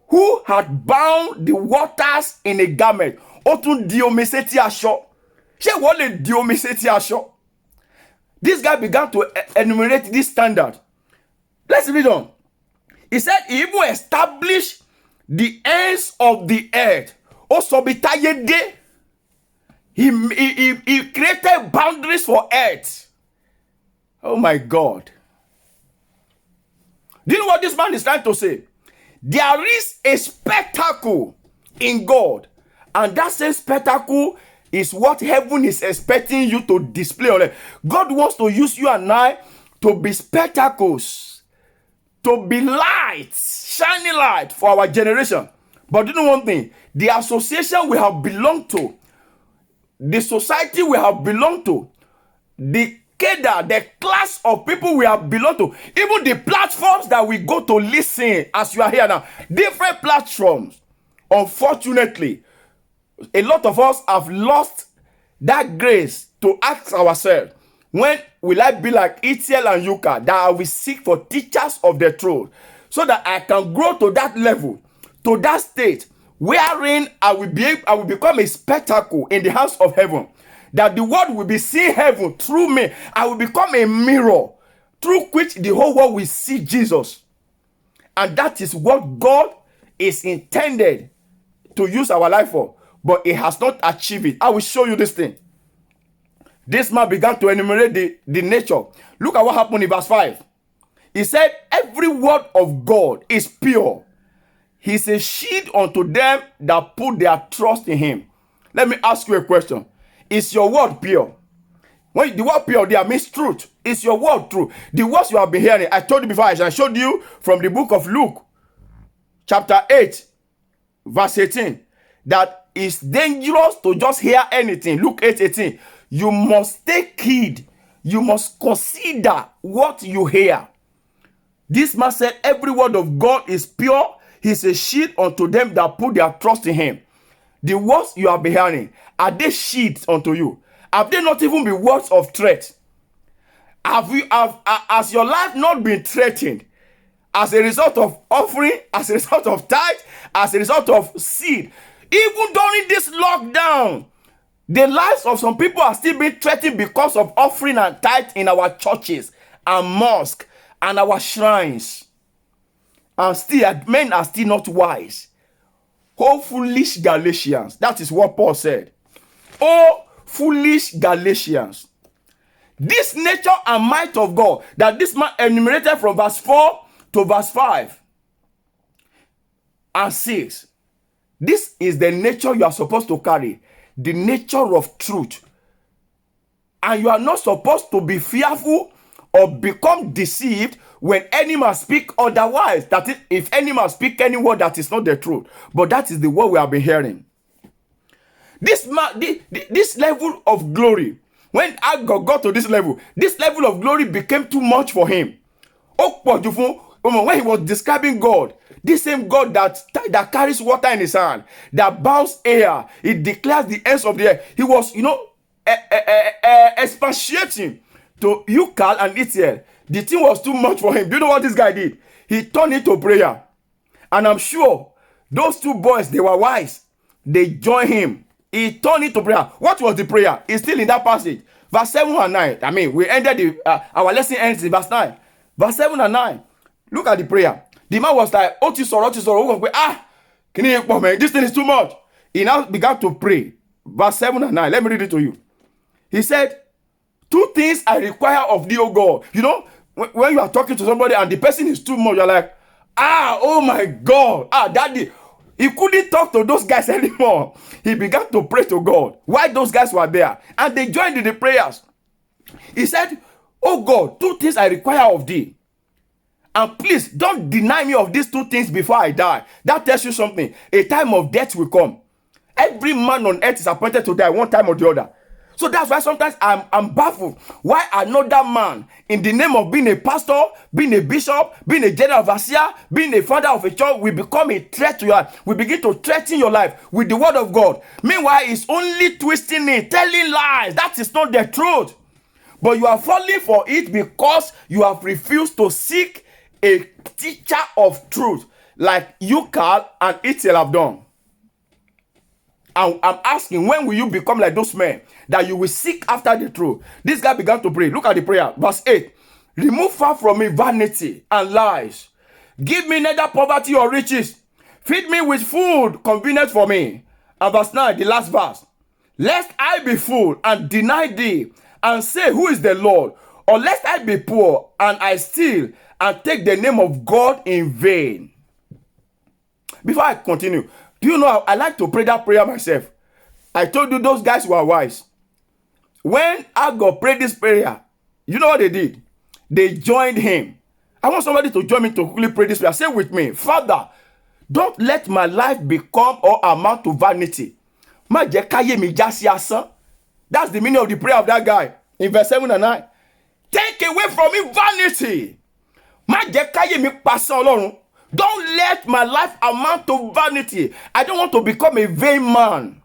who had bound the waters in a garment. This guy began to enumerate this standard. Let's read on. He said, he even established the ends of the earth. He created boundaries for earth. Oh my God. Do you know what this man is trying to say? There is a spectacle in God. And that same spectacle is what heaven is expecting you to display on earth. God wants to use you and I to be spectacles, to be lights, shining light for our generation. But you know one thing? The association we have belonged to, the society we have belonged to, the class of people we have belonged to, even the platforms that we go to listen as you are here now, different platforms. Unfortunately, a lot of us have lost that grace to ask ourselves, when will I be like Itiel and Yuka, that I will seek for teachers of the truth, so that I can grow to that level, to that state, wherein I will become a spectacle in the house of heaven, that the world will be seeing heaven through me. I will become a mirror through which the whole world will see Jesus. And that is what God is intended to use our life for. But it has not achieved it. I will show you this thing. This man began to enumerate the nature. Look at what happened in verse 5. He said, every word of God is pure. He's a shield unto them that put their trust in him. Let me ask you a question. Is your word pure? When the word pure there means truth. It's your word true. The words you have been hearing, I told you before, I showed you from the book of Luke, chapter 8, verse 18, that it's dangerous to just hear anything. Luke 8:18. You must take heed. You must consider what you hear. This man said, every word of God is pure. He's a shield unto them that put their trust in him. The words you have been hearing, are they shields unto you? Have they not even been words of threat? Has your life not been threatened as a result of offering, as a result of tithe, as a result of seed? Even during this lockdown, the lives of some people are still being threatened because of offering and tithe in our churches and mosques and our shrines. And still, men are still not wise. Oh, foolish Galatians. That is what Paul said. Oh, foolish Galatians. This nature and might of God that this man enumerated from verse 4 to verse 5 and 6. This is the nature you are supposed to carry. The nature of truth. And you are not supposed to be fearful or become deceived when any man speak otherwise. That is, if any man speak any word that is not the truth. But that is the word we have been hearing. This man, this level of glory, when Agag got to this level of glory became too much for him. When he was describing God, this same God that carries water in his hand, that bounds air, he declares the ends of the earth. He was, expatiating to Ucal and Ithiel. The thing was too much for him. Do you know what this guy did? He turned it to prayer. And I'm sure those two boys, they were wise. They joined him. He turned it to prayer. What was the prayer? It's still in that passage. Verse 7 and 9. I mean, we ended our lesson ends in verse 9. Verse 7 and 9. Look at the prayer. The man was like, this thing is too much. He now began to pray. Verse 7 and 9. Let me read it to you. He said, 2 things I require of thee, O God. You know, when you are talking to somebody and the person is too much, you're like, oh my God. Daddy. He couldn't talk to those guys anymore. He began to pray to God. Why those guys were there? And they joined in the prayers. He said, oh God, 2 things I require of thee. And please, don't deny me of these 2 things before I die. That tells you something. A time of death will come. Every man on earth is appointed to die one time or the other. So that's why sometimes I'm baffled. Why another man, in the name of being a pastor, being a bishop, being a general overseer, being a father of a church, will become a threat to your life. We begin to threaten your life with the word of God. Meanwhile, it's only twisting it, telling lies. That is not the truth. But you are falling for it because you have refused to seek a teacher of truth like Ucal and Ithiel have done. I'm asking, when will you become like those men that you will seek after the truth? This guy began to pray. Look at the prayer. Verse 8. Remove far from me vanity and lies. Give me neither poverty or riches. Feed me with food convenient for me. And verse 9, the last verse. Lest I be full and deny thee and say, who is the Lord? Or lest I be poor and I steal and take the name of God in vain. Before I continue, do you know I like to pray that prayer myself? I told you those guys were wise. When Agag prayed this prayer, you know what they did? They joined him. I want somebody to join me to quickly pray this prayer. Say with me, Father, don't let my life become or amount to vanity. That's the meaning of the prayer of that guy in verse 7 and 9. Take away from me vanity. Don't let my life amount to vanity. I don't want to become a vain man.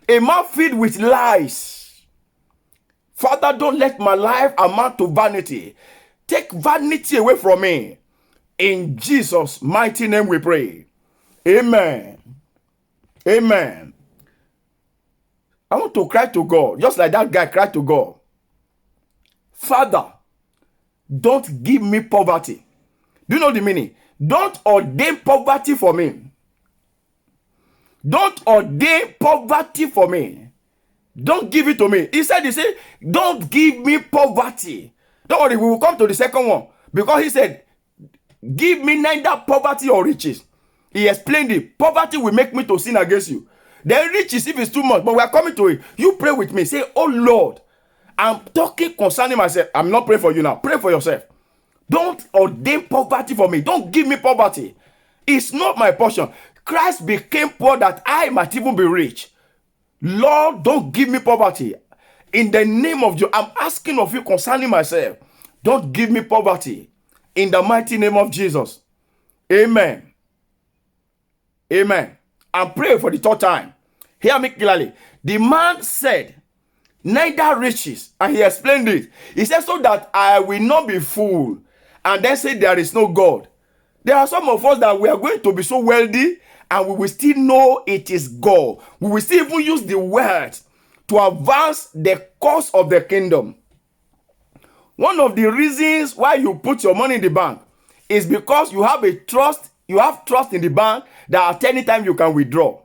A man filled with lies. Father, don't let my life amount to vanity. Take vanity away from me. In Jesus' mighty name we pray. Amen. Amen. I want to cry to God, just like that guy cried to God. Father, don't give me poverty. Do you know the meaning? Don't ordain poverty for me. Don't ordain poverty for me. Don't give it to me. He said, don't give me poverty. Don't worry, we will come to the second one. Because he said, give me neither poverty or riches. He explained it. Poverty will make me to sin against you. Then riches if it's too much. But we are coming to it. You pray with me. Say, oh Lord, I'm talking concerning myself. I'm not praying for you now. Pray for yourself. Don't ordain poverty for me. Don't give me poverty. It's not my portion. Christ became poor that I might even be rich. Lord, don't give me poverty. In the name of Jesus, I'm asking of you concerning myself. Don't give me poverty. In the mighty name of Jesus. Amen. Amen. I'm praying for the third time. Hear me clearly. The man said, neither riches. And he explained it. He said, so that I will not be fooled. And then say there is no God. There are some of us that we are going to be so wealthy and we will still know it is God. We will still even use the words to advance the cause of the kingdom. One of the reasons why you put your money in the bank is because you have trust in the bank that at any time you can withdraw.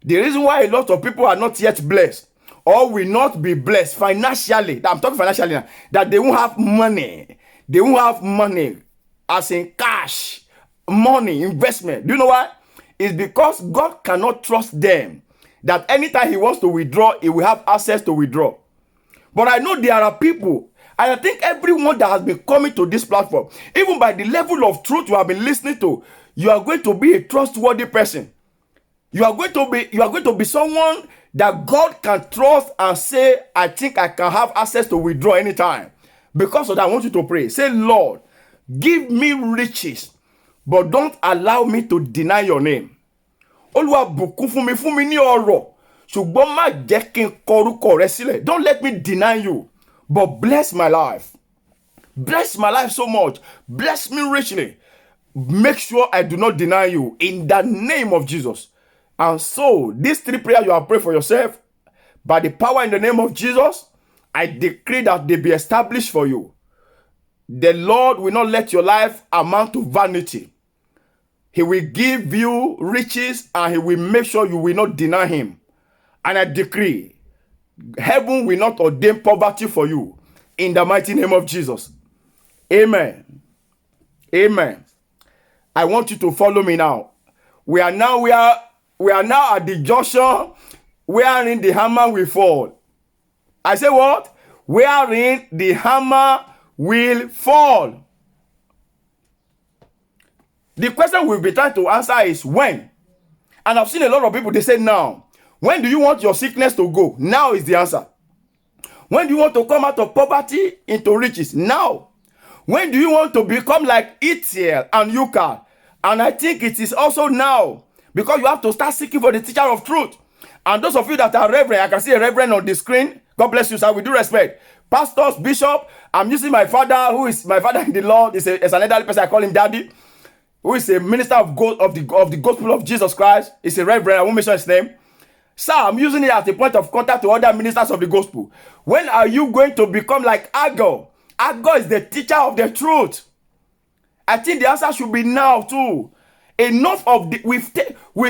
The reason why a lot of people are not yet blessed or will not be blessed financially, I'm talking financially now, that they won't have money. They won't have money as in cash, money, investment. Do you know why? It's because God cannot trust them that anytime he wants to withdraw, he will have access to withdraw. But I know there are people, and I think everyone that has been coming to this platform, even by the level of truth you have been listening to, you are going to be a trustworthy person. You are going to be someone that God can trust and say, I think I can have access to withdraw anytime. Because of that, I want you to pray. Say, Lord, give me riches, but don't allow me to deny your name. Olúwa bùkún fún mi ní ọrọ̀, ṣùgbọ́n má jẹ́ kí n kọ orúkọ rẹ sílẹ̀. Don't let me deny you, but bless my life. Bless my life so much. Bless me richly. Make sure I do not deny you in the name of Jesus. And so, these three prayers you have prayed for yourself, by the power in the name of Jesus, I decree that they be established for you. The Lord will not let your life amount to vanity. He will give you riches and he will make sure you will not deny him. And I decree, heaven will not ordain poverty for you in the mighty name of Jesus. Amen. Amen. I want you to follow me now. We are now at the junction wherein the hammer will fall. I say what? Wherein the hammer will fall. The question we'll be trying to answer is when. And I've seen a lot of people, they say now. When do you want your sickness to go? Now is the answer. When do you want to come out of poverty into riches? Now. When do you want to become like Itziel and Yukal? And I think it is also now. Because you have to start seeking for the teacher of truth. And those of you that are reverend, I can see a reverend on the screen. God bless you, sir. With due respect. Pastors, bishop, I'm using my father, who is my father in the Lord. Is an elderly person, I call him daddy. Who is a minister of the gospel of Jesus Christ. He's a reverend, I won't mention his name. Sir, I'm using it as a point of contact to other ministers of the gospel. When are you going to become like Agur? Agur is the teacher of the truth. I think the answer should be now too. Enough of we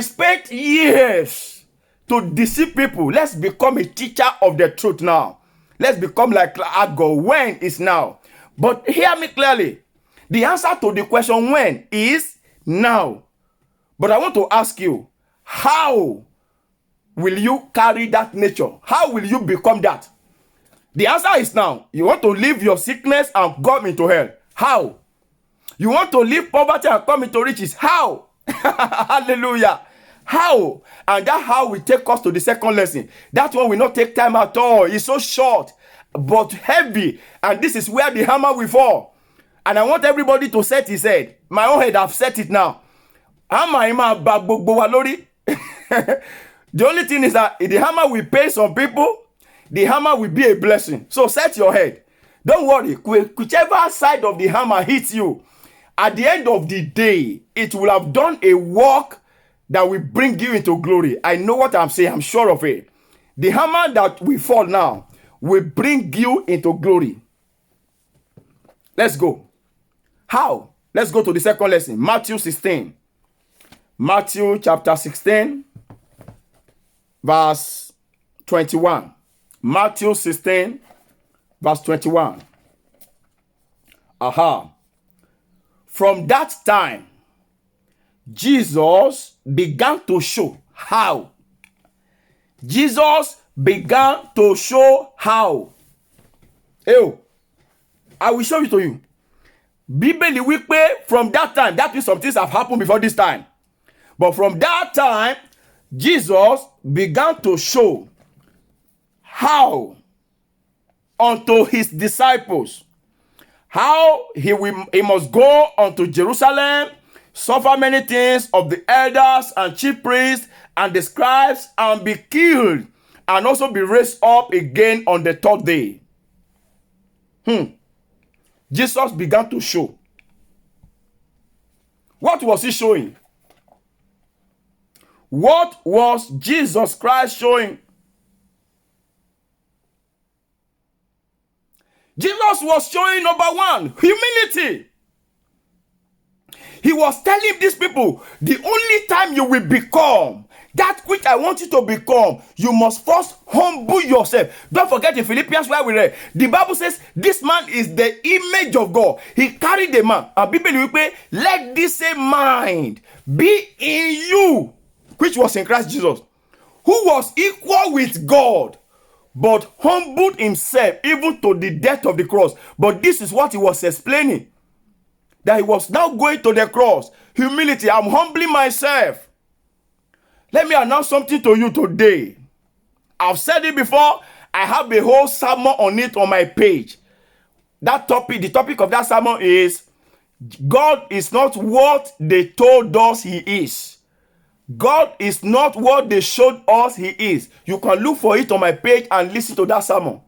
spent years to deceive people. Let's become a teacher of the truth now. Let's become like Agur. When is now? But hear me clearly. The answer to the question when is now. But I want to ask you, how will you carry that nature? How will you become that? The answer is now. You want to leave your sickness and come into hell. How? You want to leave poverty and come into riches. How? Hallelujah. How? And that how will take us to the second lesson. That one will not take time at all. It's so short, but heavy. And this is where the hammer will fall. And I want everybody to set his head. My own head, I've set it now. The only thing is that the hammer will pay some people. The hammer will be a blessing. So set your head. Don't worry. Whichever side of the hammer hits you, at the end of the day, it will have done a work that will bring you into glory. I know what I'm saying. I'm sure of it. The hammer that will fall now will bring you into glory. Let's go. How? Let's go to the second lesson. Matthew 16. Matthew chapter 16, verse 21. Matthew 16, verse 21. Aha. From that time, Jesus began to show how. Jesus began to show how. Oh, I will show it to you. Bíbélì wípé from that time, that means some things have happened before this time. But from that time, Jesus began to show how unto his disciples, how he must go unto Jerusalem, suffer many things of the elders and chief priests and the scribes, and be killed, and also be raised up again on the third day. Jesus began to show. What was he showing? What was Jesus Christ showing? Jesus was showing, number one, humility. He was telling these people, the only time you will become that which I want you to become, you must first humble yourself. Don't forget in Philippians where we read, the Bible says this man is the image of God. He carried the man. And people will say, let this same mind be in you, which was in Christ Jesus, who was equal with God, but humbled himself even to the death of the cross. But this is what he was explaining, that he was now going to the cross. Humility, I'm humbling myself. Let me announce something to you today. I've said it before. I have a whole sermon on it on my page. That topic, the topic of that sermon is, God is not what they told us he is. God is not what they showed us he is. You can look for it on my page and listen to that sermon.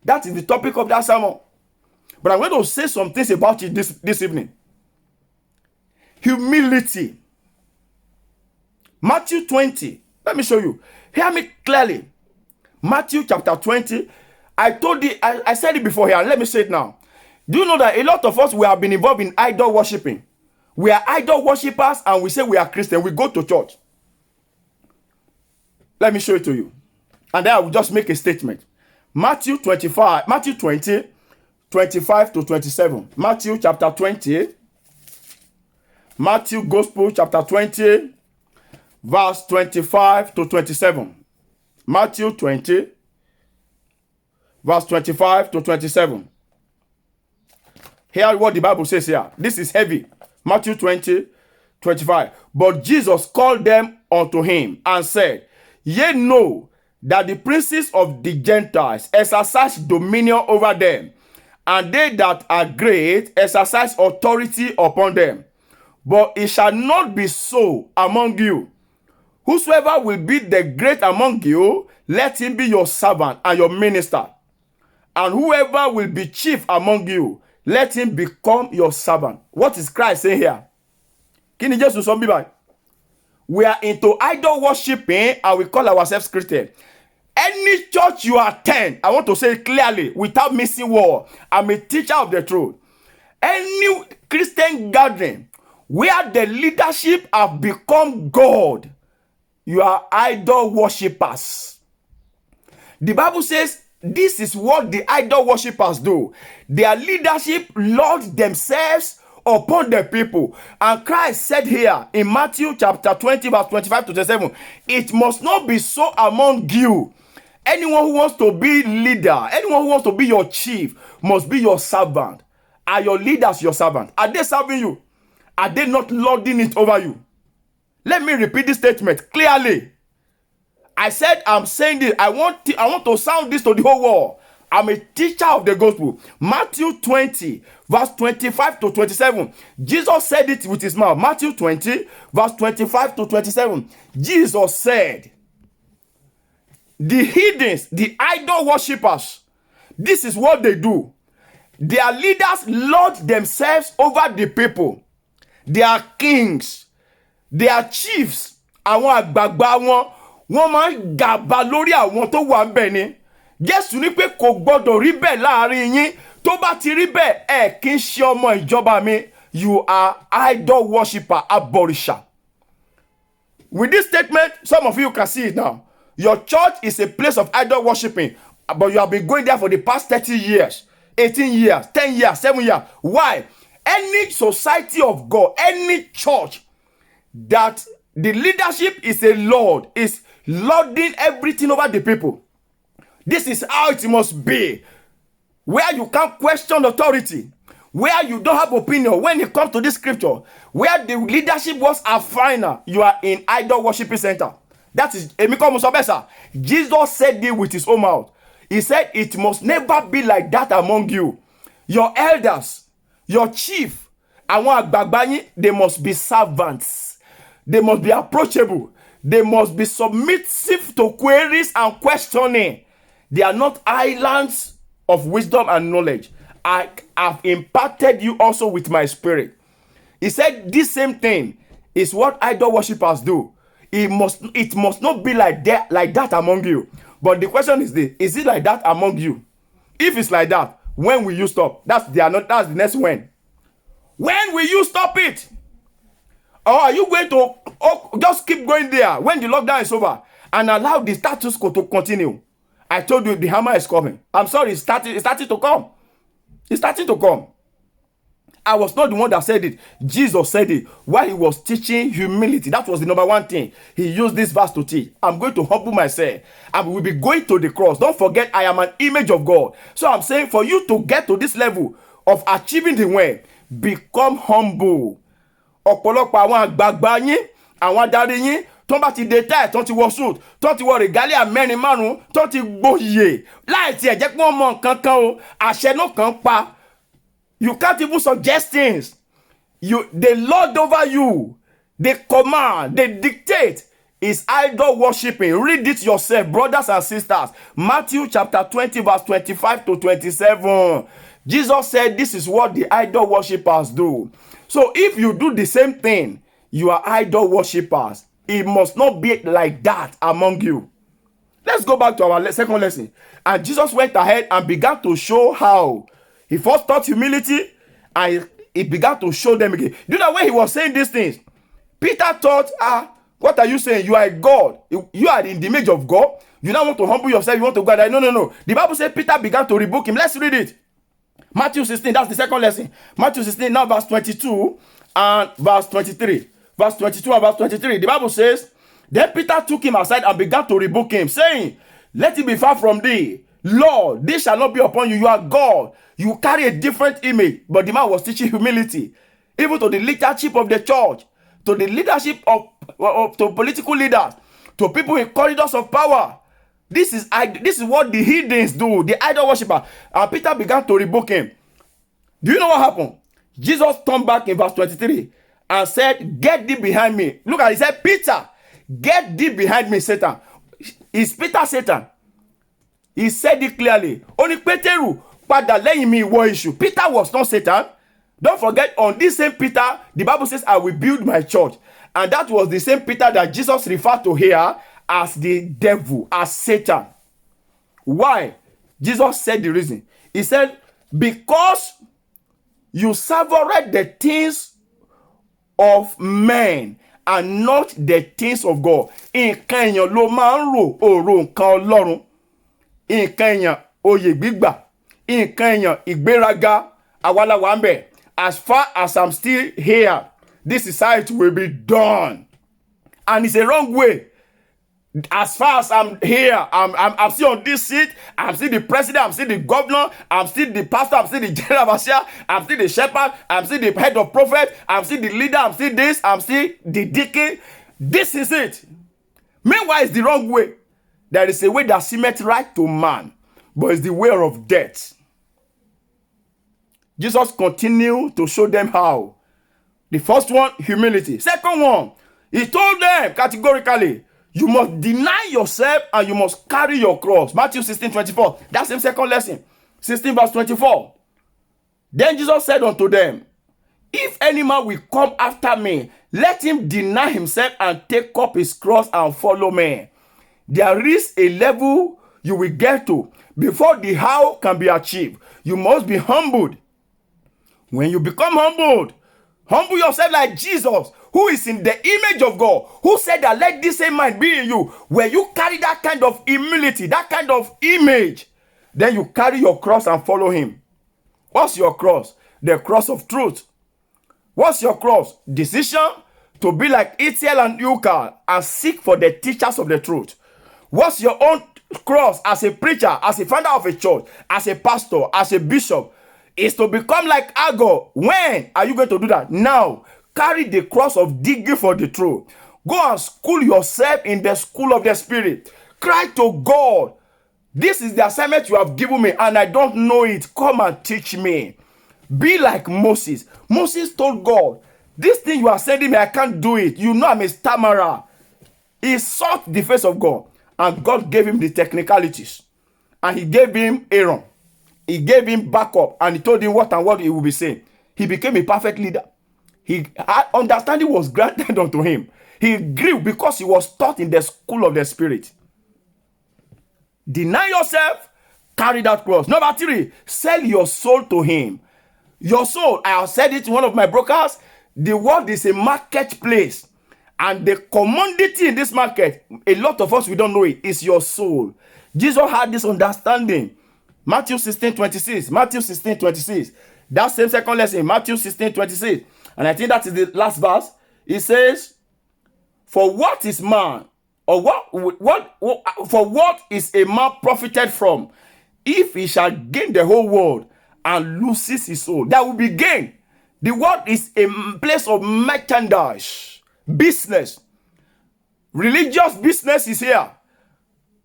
That is the topic of that sermon. But I'm going to say some things about it this evening. Humility. Matthew 20. Let me show you. Hear me clearly. Matthew chapter 20. I said it before here, and let me say it now. Do you know that a lot of us, we have been involved in idol worshiping? We are idol worshippers, and we say we are Christian. We go to church. Let me show it to you. And then I will just make a statement. Matthew 20, 25 to 27. Matthew chapter 20. Matthew Gospel chapter 20, verse 25 to 27. Matthew 20, verse 25 to 27. Hear what the Bible says here. This is heavy. Matthew 20, 25. But Jesus called them unto him and said, Ye know that the princes of the Gentiles exercise dominion over them, and they that are great exercise authority upon them. But it shall not be so among you. Whosoever will be the great among you, let him be your servant and your minister. And whoever will be chief among you, let him become your servant. What is Christ saying here? Can you just do something about it? We are into idol worshiping and we call ourselves Christian. Any church you attend, I want to say it clearly, without missing word, I'm a teacher of the truth. Any Christian gathering where the leadership have become God, you are idol worshippers. The Bible says this is what the idol worshippers do. Their leadership lord themselves upon the people. And Christ said here in Matthew chapter 20 verse 25 to 27, it must not be so among you. Anyone who wants to be leader, anyone who wants to be your chief must be your servant. Are your leaders your servant? Are they serving you? Are they not lording it over you? Let me repeat this statement clearly. I said I'm saying this. I want to sound this to the whole world. I'm a teacher of the gospel. Matthew 20, verse 25 to 27. Jesus said it with his mouth. Matthew 20, verse 25 to 27. Jesus said, the heathens, the idol worshippers, this is what they do. Their leaders lord themselves over the people. Their kings, their chiefs, àwọn àgbààgbà wọ́n máa ń gàba lórí àwọn tó wà ńbẹ̀ ni. Jésù ní pé kò gbọdọ̀ rí bẹ́ẹ̀ láàrin yín. Tó bá ti rí bẹ́ẹ̀, ẹ kì í ṣe ọmọ ìjọba mi. You are idol worshipper, aborisha. With this statement, some of you can see it now. Your church is a place of idol worshiping, but you have been going there for the past 30 years, 18 years, 10 years, 7 years. Why? Any society of God, any church that the leadership is a lord, is lording everything over the people. This is how it must be. where you can't question authority, where you don't have opinion when it comes to this scripture, where the leadership was a final, you are in idol worshiping center. That is Emiko Musobesa. Jesus said it with his own mouth. He said it must never be like that among you. Your elders, your chief, they must be servants. They must be approachable. They must be submissive to queries and questioning. They are not islands of wisdom and knowledge. I have impacted you also with my spirit. He said this same thing is what idol worshippers do. It must not be like that among you. But the question is this: is it like that among you? If it's like that, when will you stop? That's the next when. When will you stop it? Or are you going to just keep going there when the lockdown is over and allow the status quo to continue? I told you the hammer is coming. I'm sorry, it's starting to come. It's starting to come. I was not the one that said it. Jesus said it while he was teaching humility. That was the number one thing. He used this verse to teach. I'm going to humble myself. I will be going to the cross. Don't forget, I am an image of God. So I'm saying for you to get to this level of achieving the way, become humble. Ọ̀pọ̀lọpọ̀ àwọn àgbààgbà yín, àwọn adarí yín, tó bá ti dé táì, tó ti wọ suit, tó ti wọ regalia mẹ́rin márùn-ún, tó ti gbóyè. Láì tiẹ̀ jẹ́ pé wọ́n mọ nǹkan kan o, àṣẹ náà kan pa. You can't even suggest things. They lord over you. They command. They dictate. It's idol worshiping. Read it yourself, brothers and sisters. Matthew chapter 20, verse 25 to 27. Jesus said this is what the idol worshippers do. So if you do the same thing, you are idol worshippers. It must not be like that among you. Let's go back to our second lesson. And Jesus went ahead and began to show how. He first taught humility and he began to show them again. Do you know when he was saying these things? Peter thought, what are you saying? You are a God. You are in the image of God. You now want to humble yourself. You want to go there. No. The Bible says Peter began to rebuke him. Let's read it. Matthew 16, that's the second lesson. Matthew 16, now verse 22 and verse 23. Verse 22 and verse 23. The Bible says, then Peter took him aside and began to rebuke him, saying, let it be far from thee. Lord, this shall not be upon you. You are God. You carry a different image. But the man was teaching humility. Even to the leadership of the church, to the leadership to political leaders, to people in corridors of power. This is what the heathens do, the idol worshiper. And Peter began to rebuke him. Do you know what happened? Jesus turned back in verse 23 and said, get thee behind me. Look at it. He said, Peter, get thee behind me, Satan. Is Peter Satan? He said it clearly. Only Peteru, padà lẹ́yìn mi ìwọ èṣù. Peter was not Satan. Don't forget, on this same Peter, the Bible says, I will build my church. And that was the same Peter that Jesus referred to here as the devil, as Satan. Why? Jesus said the reason. He said, because you savored the things of men and not the things of God. Nǹkan èèyàn ló máa ń rò, ó rò nǹkan Ọlọ́run. Nǹkan èèyàn oyè gbígbà. Nǹkan èèyàn ìgbéraga. Àwa la wà ńbẹ̀. As far as I'm still here, this is how it will be done. And it's a wrong way. As far as I'm here, I'm still on this seat. I'm still the president. I'm still the governor. I'm still the pastor. I'm still the general overseer. I'm still the shepherd. I'm still the head of prophet. I'm still the leader. I'm still this. I'm still the deacon. This is it. Meanwhile, it's the wrong way. There is a way that seemeth right to man, but it's the way of death. Jesus continued to show them how. The first one, humility. Second one, he told them categorically, you must deny yourself and you must carry your cross. Matthew 16:24. That's the second lesson. 16 verse 24. Then Jesus said unto them, if any man will come after me, let him deny himself and take up his cross and follow me. There is a level you will get to before the how can be achieved. You must be humbled. When you become humbled, humble yourself like Jesus, who is in the image of God, who said that let this same mind be in you. When you carry that kind of humility, that kind of image, then you carry your cross and follow him. What's your cross? The cross of truth. What's your cross? Decision to be like Ithiel and Euchre and seek for the teachers of the truth. What's your own cross as a preacher, as a founder of a church, as a pastor, as a bishop, is to become like Agur. When are you going to do that? Now. Carry the cross of digging for the truth. Go and school yourself in the school of the Spirit. Cry to God. This is the assignment you have given me, and I don't know it. Come and teach me. Be like Moses. Moses told God, this thing you are sending me, I can't do it. You know I'm a stammerer. He sought the face of God, and God gave him the technicalities. And he gave him Aaron. He gave him backup, and he told him what and what he will be saying. He became a perfect leader. Understanding was granted unto him. He grew because he was taught in the school of the Spirit. Deny yourself, carry that cross. Number 3, sell your soul to him. Your soul, I have said it in one of my brokers, the world is a marketplace. And the commodity in this market, a lot of us, we don't know it, is your soul. Jesus had this understanding. Matthew 16:26. Matthew 16:26. That same second lesson, Matthew 16:26. And I think that is the last verse. It says, for what is man, or for what is a man profited from, if he shall gain the whole world and loses his soul? That will be gain. The world is a place of merchandise, business. Religious business is here.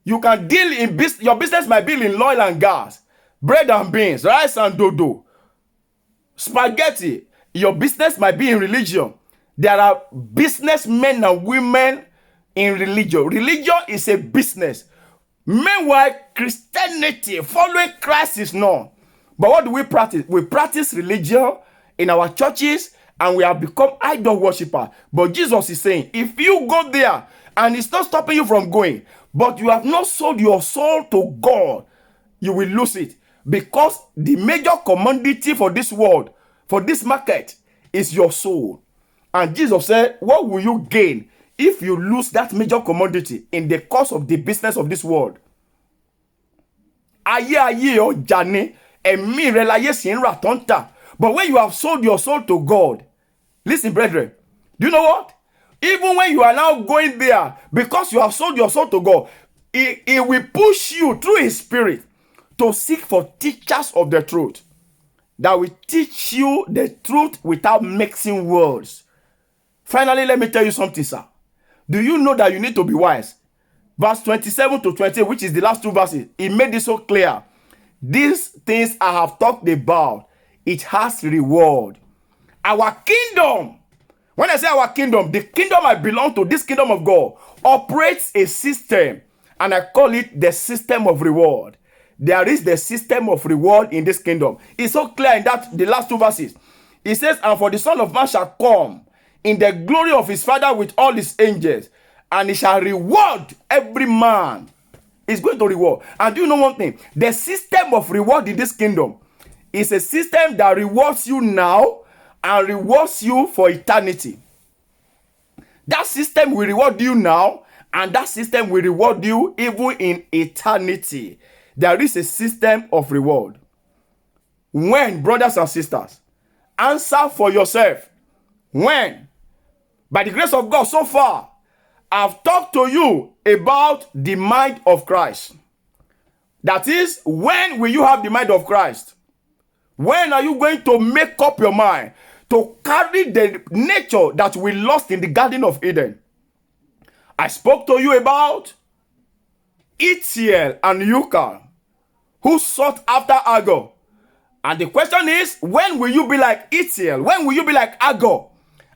You can deal in business. Your business might be in oil and gas, bread and beans, rice and dodo, spaghetti. Your business might be in religion. There are businessmen and women in religion. Religion is a business. Meanwhile, Christianity, following Christ, is known. But what do we practice? We practice religion in our churches, and we have become idol worshippers. But Jesus is saying, if you go there, and it's not stopping you from going, but you have not sold your soul to God, you will lose it. Because the major commodity for this world, for this market, is your soul. And Jesus said, what will you gain if you lose that major commodity in the course of the business of this world? Ayé ọjà ni, ẹ̀mí rẹ̀ láyé sì ń rà tó ń tà. But when you have sold your soul to God, listen, brethren, do you know what? Even when you are now going there, because you have sold your soul to God, He will push you through His Spirit to seek for teachers of the truth that will teach you the truth without mixing words. Finally, let me tell you something, sir. Do you know that you need to be wise? Verse 27 to 28, which is the last two verses, it made it so clear. These things I have talked about, it has reward. Our kingdom, when I say our kingdom, the kingdom I belong to, this kingdom of God, operates a system, and I call it the system of reward. There is the system of reward in this kingdom. It's so clear in that the last two verses. It says, and for the Son of Man shall come in the glory of his Father with all his angels, and he shall reward every man. He's going to reward. And do you know one thing? The system of reward in this kingdom is a system that rewards you now and rewards you for eternity. That system will reward you now, and that system will reward you even in eternity. There is a system of reward. When, brothers and sisters, answer for yourself. When, by the grace of God, so far, I've talked to you about the mind of Christ. That is, when will you have the mind of Christ? When are you going to make up your mind to carry the nature that we lost in the Garden of Eden? I spoke to you about Ithiel and Ucal, who sought after Agur. And the question is, when will you be like Ithiel? When will you be like Agur?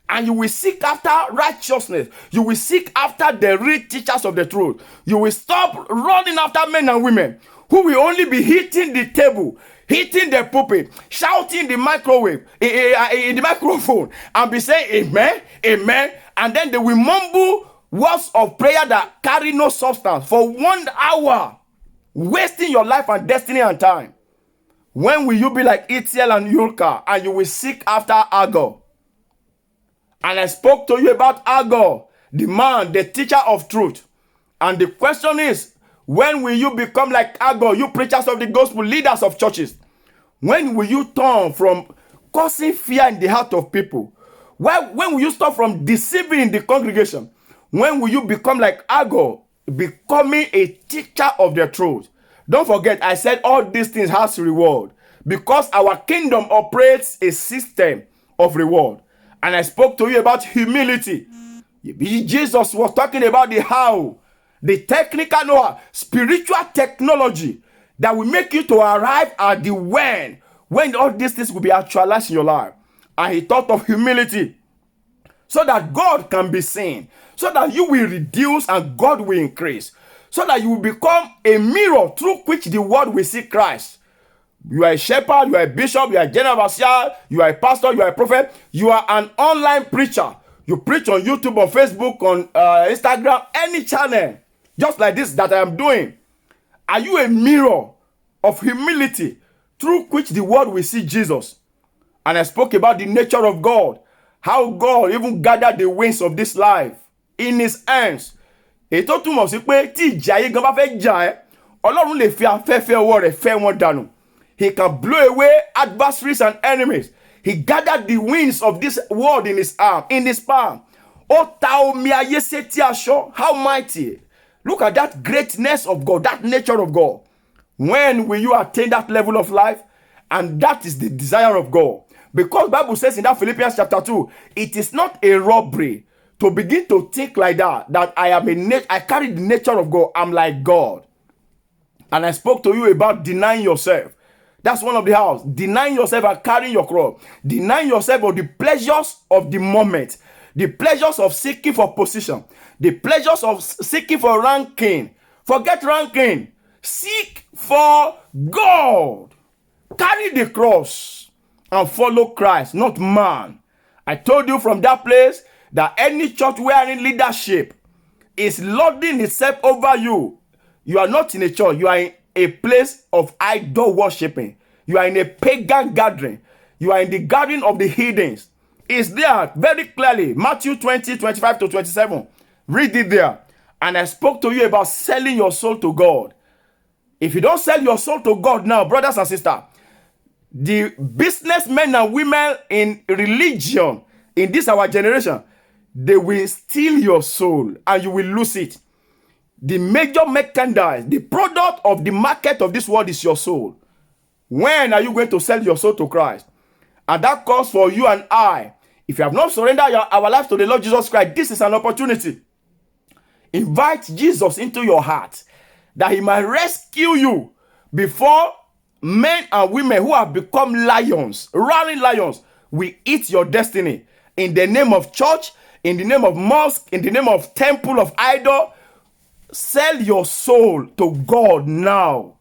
And you will seek after righteousness. You will seek after the real teachers of the truth. You will stop running after men and women who will only be hitting the table, hitting the pulpit, shouting the microwave, in the microphone, and be saying amen, amen. And then they will mumble words of prayer that carry no substance for 1 hour, wasting your life and destiny and time. When will you be like Ithiel and Ucal, and you will seek after Agur? And I spoke to you about Agur, the man, the teacher of truth. And the question is, when will you become like Agur, you preachers of the gospel, leaders of churches? When will you turn from causing fear in the heart of people? When will you stop from deceiving in the congregation? When will you become like Agur, becoming a teacher of the truth. Don't forget, I said all these things has reward because our kingdom operates a system of reward. And I spoke to you about humility. Jesus was talking about the how, the technical know-how, spiritual technology that will make you to arrive at the when all these things will be actualized in your life. And he thought of humility so that God can be seen, so that you will reduce and God will increase, so that you will become a mirror through which the world will see Christ. You are a shepherd, you are a bishop, you are a general overseer, you are a pastor, you are a prophet, you are an online preacher. You preach on YouTube, on Facebook, on Instagram, any channel, just like this that I am doing. Are you a mirror of humility through which the world will see Jesus? And I spoke about the nature of God, how God even gathered the winds of this life in his hands. Ètò túmọ̀ sí pé tí ìjà yìí gan bá fẹ́ jà ẹ́, Ọlọ́run lè fi afẹ́fẹ́ ọwọ́ rẹ̀ fẹ́ wọn dànù. He can blow away adversaries and enemies. He gathered the winds of this world in his arm, in his palm. How mighty. Look at that greatness of God, that nature of God. When will you attain that level of life? And that is the desire of God. Because the Bible says in that Philippians chapter 2, it is not a robbery to begin to think like that I carry the nature of God. I'm like God. And I spoke to you about denying yourself. That's one of the house. Denying yourself and carrying your cross. Denying yourself of the pleasures of the moment. The pleasures of seeking for position. The pleasures of seeking for ranking. Forget ranking. Seek for God. Carry the cross and follow Christ, not man. I told you from that place that any church wearing leadership is lording itself over you. You are not in a church. You are in a place of idol worshiping. You are in a pagan gathering. You are in the gathering of the heathens. It's there very clearly. Matthew 20, 25 to 27. Read it there. And I spoke to you about selling your soul to God. If you don't sell your soul to God now, brothers and sisters, the businessmen and women in religion in this our generation, they will steal your soul and you will lose it. The major merchandise, the product of the market of this world is your soul. When are you going to sell your soul to Christ? And that calls for you and I. If you have not surrendered our lives to the Lord Jesus Christ, this is an opportunity. Invite Jesus into your heart that he might rescue you before men and women who have become lions, roaring lions, will eat your destiny. In the name of church, in the name of mosque, in the name of temple of idol, sell your soul to God now.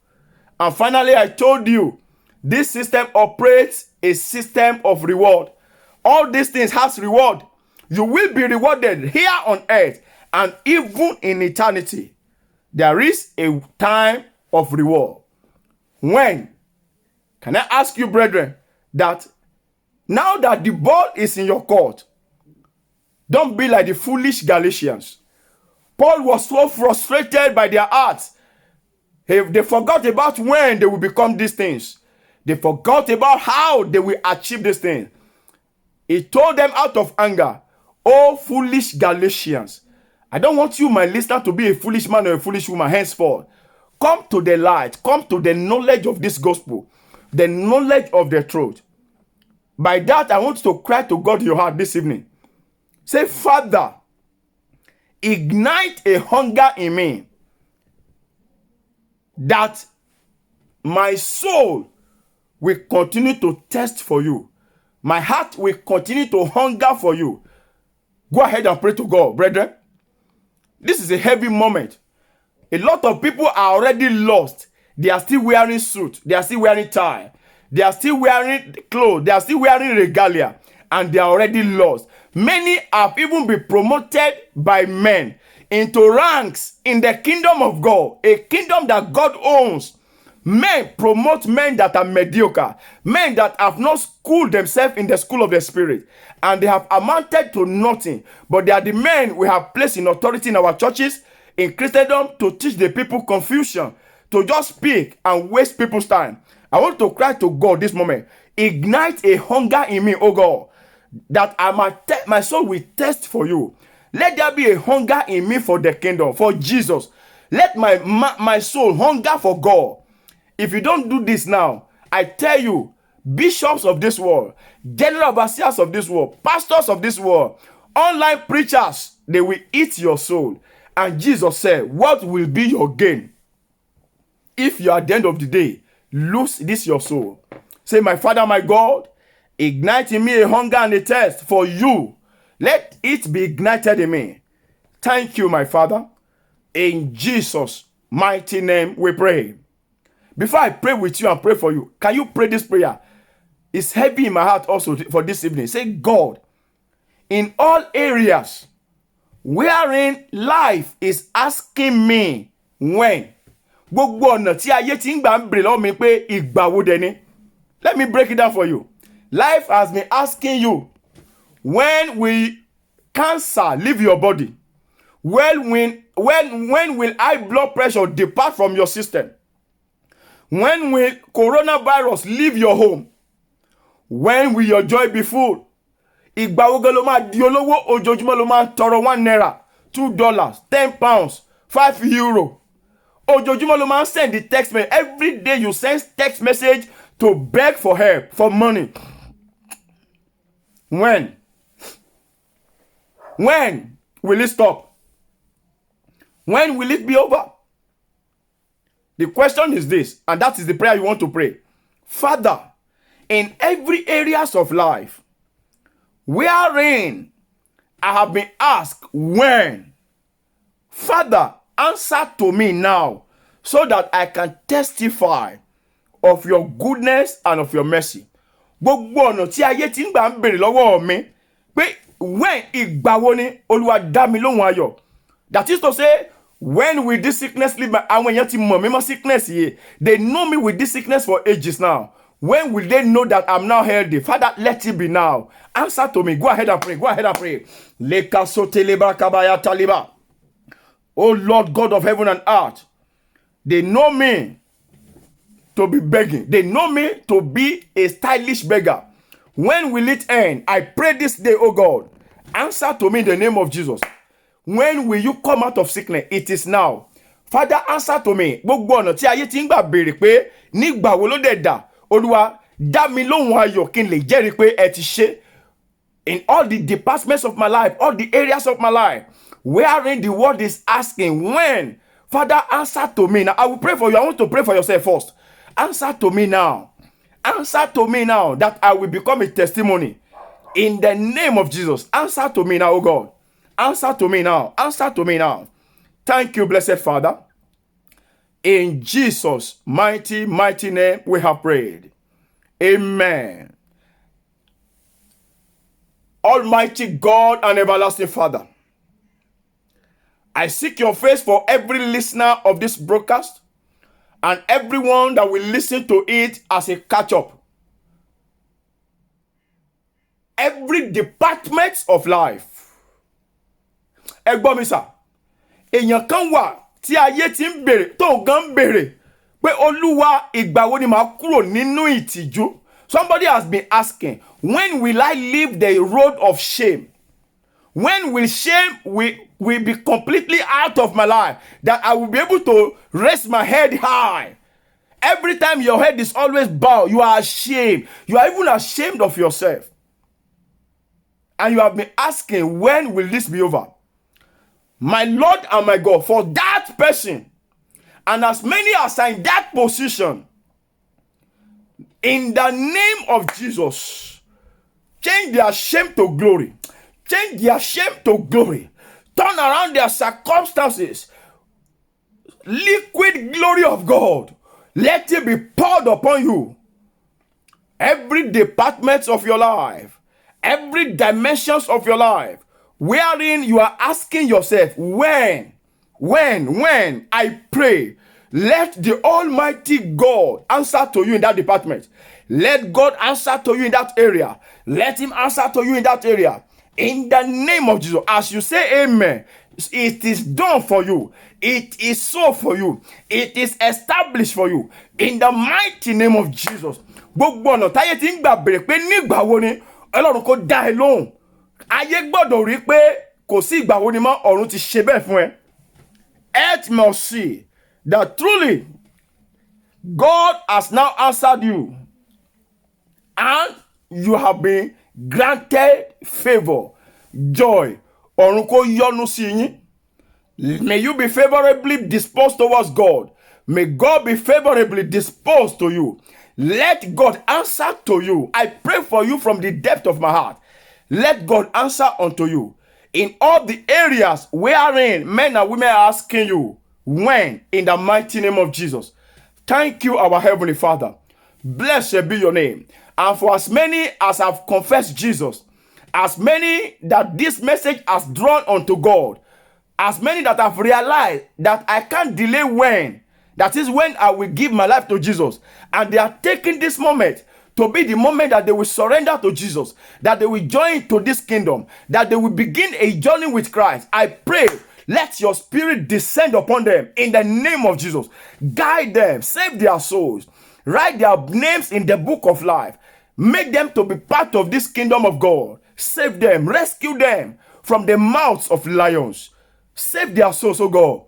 And finally, I told you, this system operates a system of reward. All these things has reward. You will be rewarded here on earth and even in eternity. There is a time of reward. When? Can I ask you, brethren, that now that the ball is in your court, don't be like the foolish Galatians. Paul was so frustrated by their hearts. They forgot about when they will become these things. They forgot about how they will achieve these things. He told them out of anger, "Oh, foolish Galatians, I don't want you, my listener, to be a foolish man or a foolish woman henceforth. Come to the light. Come to the knowledge of this gospel, the knowledge of the truth." By that, I want to cry to God in your heart this evening. Say, "Father, ignite a hunger in me that my soul will continue to thirst for you. My heart will continue to hunger for you." Go ahead and pray to God, brethren. This is a heavy moment. A lot of people are already lost. They are still wearing suits. They are still wearing tie. They are still wearing clothes. They are still wearing regalia. And they are already lost. Many have even been promoted by men into ranks in the kingdom of God, a kingdom that God owns. Men promote men that are mediocre, men that have not schooled themselves in the school of the spirit, and they have amounted to nothing. But they are the men we have placed in authority in our churches, in Christendom, to teach the people confusion, to just speak and waste people's time. I want to cry to God this moment. Ignite a hunger in me, oh God, that my soul will thirst for you, Let there be a hunger in me for the kingdom, for Jesus. Let my soul hunger for God. If you don't do this now, I tell you, bishops of this world, general overseers of this world, pastors of this world, online preachers, they will eat your soul. And Jesus said, what will be your gain if you at the end of the day lose this your soul? Say, my Father, my God, ignite in me a hunger and a thirst for you. Let it be ignited in me. Thank you, my Father. In Jesus' mighty name we pray. Before I pray with you and pray for you, can you pray this prayer? It's heavy in my heart also for this evening. Say, God, in all areas wherein life is asking me when. Gbogbo ọ̀nà tí ayé ti ń gbà ń bèrè lọ́wọ́ mi pé ìgbà wo dẹ̀ ni. Let me break it down for you. Life has been asking you, when will cancer leave your body? When will high blood pressure depart from your system? When will coronavirus leave your home? When will your joy be full? Ìgbà wo gan ló máa di olówó ojoojúmọ́ ló máa ń tọrọ $1, $2, £10, €5. Ojoojúmọ́ ló máa ń send the text message. Every day you send text message to beg for help, for money. When will it stop? When will it be over? The question is this, and that is the prayer you want to pray. Father, in every areas of life wherein I have been asked when, Father, answer to me now so that I can testify of your goodness and of your mercy. Gbogbo ọ̀nà tí ayé ti ń gbà ń bèrè lọ́wọ́ mi pé when ìgbà wo ni Olúwa dá mi lóhùn ayọ̀. That is to say, when will this sickness leave my... Àwọn èèyàn ti mọ̀ mí mọ́ sickness yìí. They know me with this sickness for ages now. When will they know that I'm now healthy? Father, let it be now. Answer to me. Go ahead and pray. Go ahead and pray. Oh Lord God of heaven and earth, they know me to be begging. They know me to be a stylish beggar. When will it end? I pray this day, oh God. Answer to me in the name of Jesus. When will you come out of sickness? It is now. Father, answer to me. Gbogbo ọ̀nà tí ayé ti ń gbà béèrè pé nígbà wo ló dẹ̀ dà. Olúwa, dá mi lóhùn ayọ̀ kí n lè jẹ́rìí pé ẹ ti ṣe. In all the departments of my life, all the areas of my life, wherein the world is asking when, Father, answer to me now. I will pray for you. I want to pray for yourself first. Answer to me now. Answer to me now that I will become a testimony. In the name of Jesus, answer to me now, oh God. Answer to me now. Answer to me now. Thank you, blessed Father. In Jesus' mighty, mighty name, we have prayed. Amen. Almighty God and everlasting Father, I seek your face for every listener of this broadcast and everyone that will listen to it as a catch-up. Every department of life. Ẹgbọ́n mi sà, èèyàn kan wà tí ayé ti ń bèrè, tó gan bèrè, pé Olúwa ìgbà wo ni màá kúrò nínú ìtìjú? Somebody has been asking, when will I leave the road of shame? When will shame will be completely out of my life? That I will be able to raise my head high. Every time your head is always bowed, you are ashamed. You are even ashamed of yourself. And you have been asking, when will this be over? My Lord and my God, for that person, and as many as are in that position, in the name of Jesus, change their shame to glory. Change their shame to glory. Turn around their circumstances. Liquid glory of God, let it be poured upon you. Every department of your life, every dimensions of your life, wherein you are asking yourself, when, I pray, let the Almighty God answer to you in that department. Let God answer to you in that area. Let Him answer to you in that area. In the name of Jesus, as you say amen, it is done for you. It is so for you. It is established for you. In the mighty name of Jesus. Gbogbo ọ̀nà táyé ti ń gbà bèrè pé nígbà wo ni Ọlọ́run kó dá ẹ lóhùn. Ayé gbọ́dọ̀ rí pé kò sí ìgbà wo ni mọ́ ọ̀run ti ṣe bẹ́ẹ̀ fún ẹ. Earth must see that truly God has now answered you and you have been granted favor, joy. Ọ̀run kó yọ́nú sí yín. May you be favorably disposed towards God. May God be favorably disposed to you. Let God answer to you. I pray for you from the depth of my heart. Let God answer unto you in all the areas wherein men and women are asking you when, in the mighty name of Jesus. Thank you, our Heavenly Father. Blessed be your name. And for as many as have confessed Jesus, as many that this message has drawn unto God, as many that have realized that I can't delay when, that is when I will give my life to Jesus, and they are taking this moment to be the moment that they will surrender to Jesus, that they will join to this kingdom, that they will begin a journey with Christ. I pray, let your spirit descend upon them in the name of Jesus. Guide them, save their souls, write their names in the book of life, make them to be part of this kingdom of God. Save them, rescue them from the mouths of lions. Save their souls, oh God.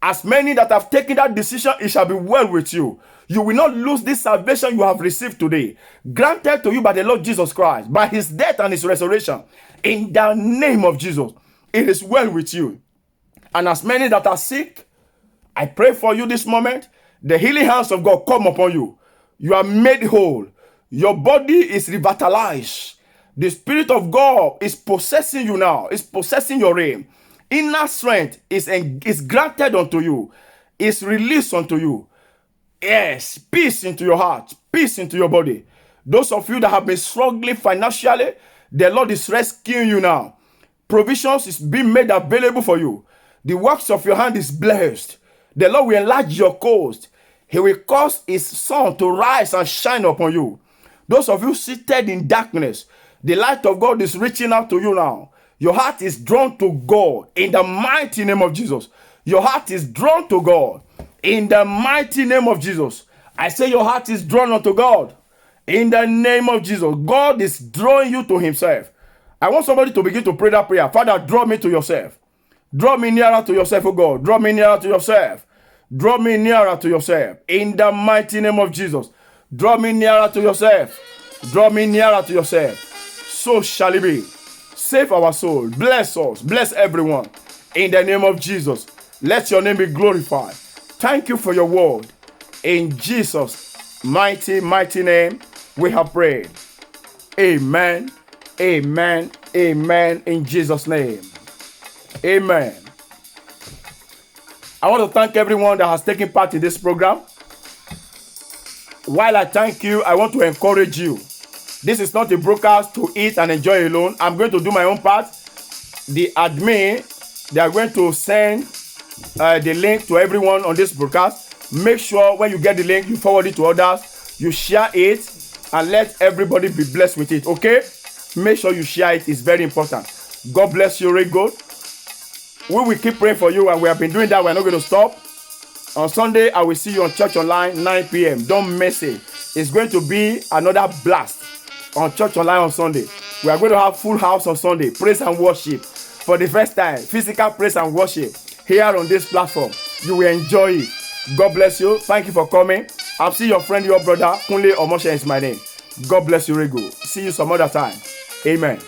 As many that have taken that decision, it shall be well with you. You will not lose this salvation you have received today, granted to you by the Lord Jesus Christ, by his death and his resurrection. In the name of Jesus, it is well with you. And as many that are sick, I pray for you this moment. The healing hands of God come upon you. You are made whole. Your body is revitalized. The Spirit of God is possessing you now. It's possessing your realm. Inner strength is granted unto you. Is released unto you. Yes, peace into your heart. Peace into your body. Those of you that have been struggling financially, the Lord is rescuing you now. Provisions is being made available for you. The works of your hand is blessed. The Lord will enlarge your coast. He will cause his sun to rise and shine upon you. Those of you seated in darkness, the light of God is reaching out to you now. Your heart is drawn to God in the mighty name of Jesus. Your heart is drawn to God in the mighty name of Jesus. I say your heart is drawn unto God in the name of Jesus. God is drawing you to himself. I want somebody to begin to pray that prayer. Father, draw me to yourself. Draw me nearer to yourself, oh God. Draw me nearer to yourself. Draw me nearer to yourself in the mighty name of Jesus. Draw me nearer to yourself. Draw me nearer to yourself. So shall it be. Save our soul. Bless us. Bless everyone. In the name of Jesus. Let your name be glorified. Thank you for your word. In Jesus' mighty, mighty name, we have prayed. Amen. Amen. Amen. In Jesus' name. Amen. I want to thank everyone that has taken part in this program. While I thank you, I want to encourage you. This is not a broadcast to eat and enjoy alone. I'm going to do my own part. The admin, they are going to send the link to everyone on this broadcast. Make sure when you get the link, you forward it to others. You share it and let everybody be blessed with it. Okay? Make sure you share it. It's very important. God bless you, very good. We will keep praying for you, and we have been doing that. We're not going to stop. On Sunday, I will see you on Church Online, 9 p.m. Don't miss it. It's going to be another blast on Church Online on Sunday. We are going to have full house on Sunday. Praise and worship. For the first time, physical praise and worship here on this platform. You will enjoy it. God bless you. Thank you for coming. I'll see your friend, your brother, Kunle Omoshe is my name. God bless you, Rego. See you some other time. Amen.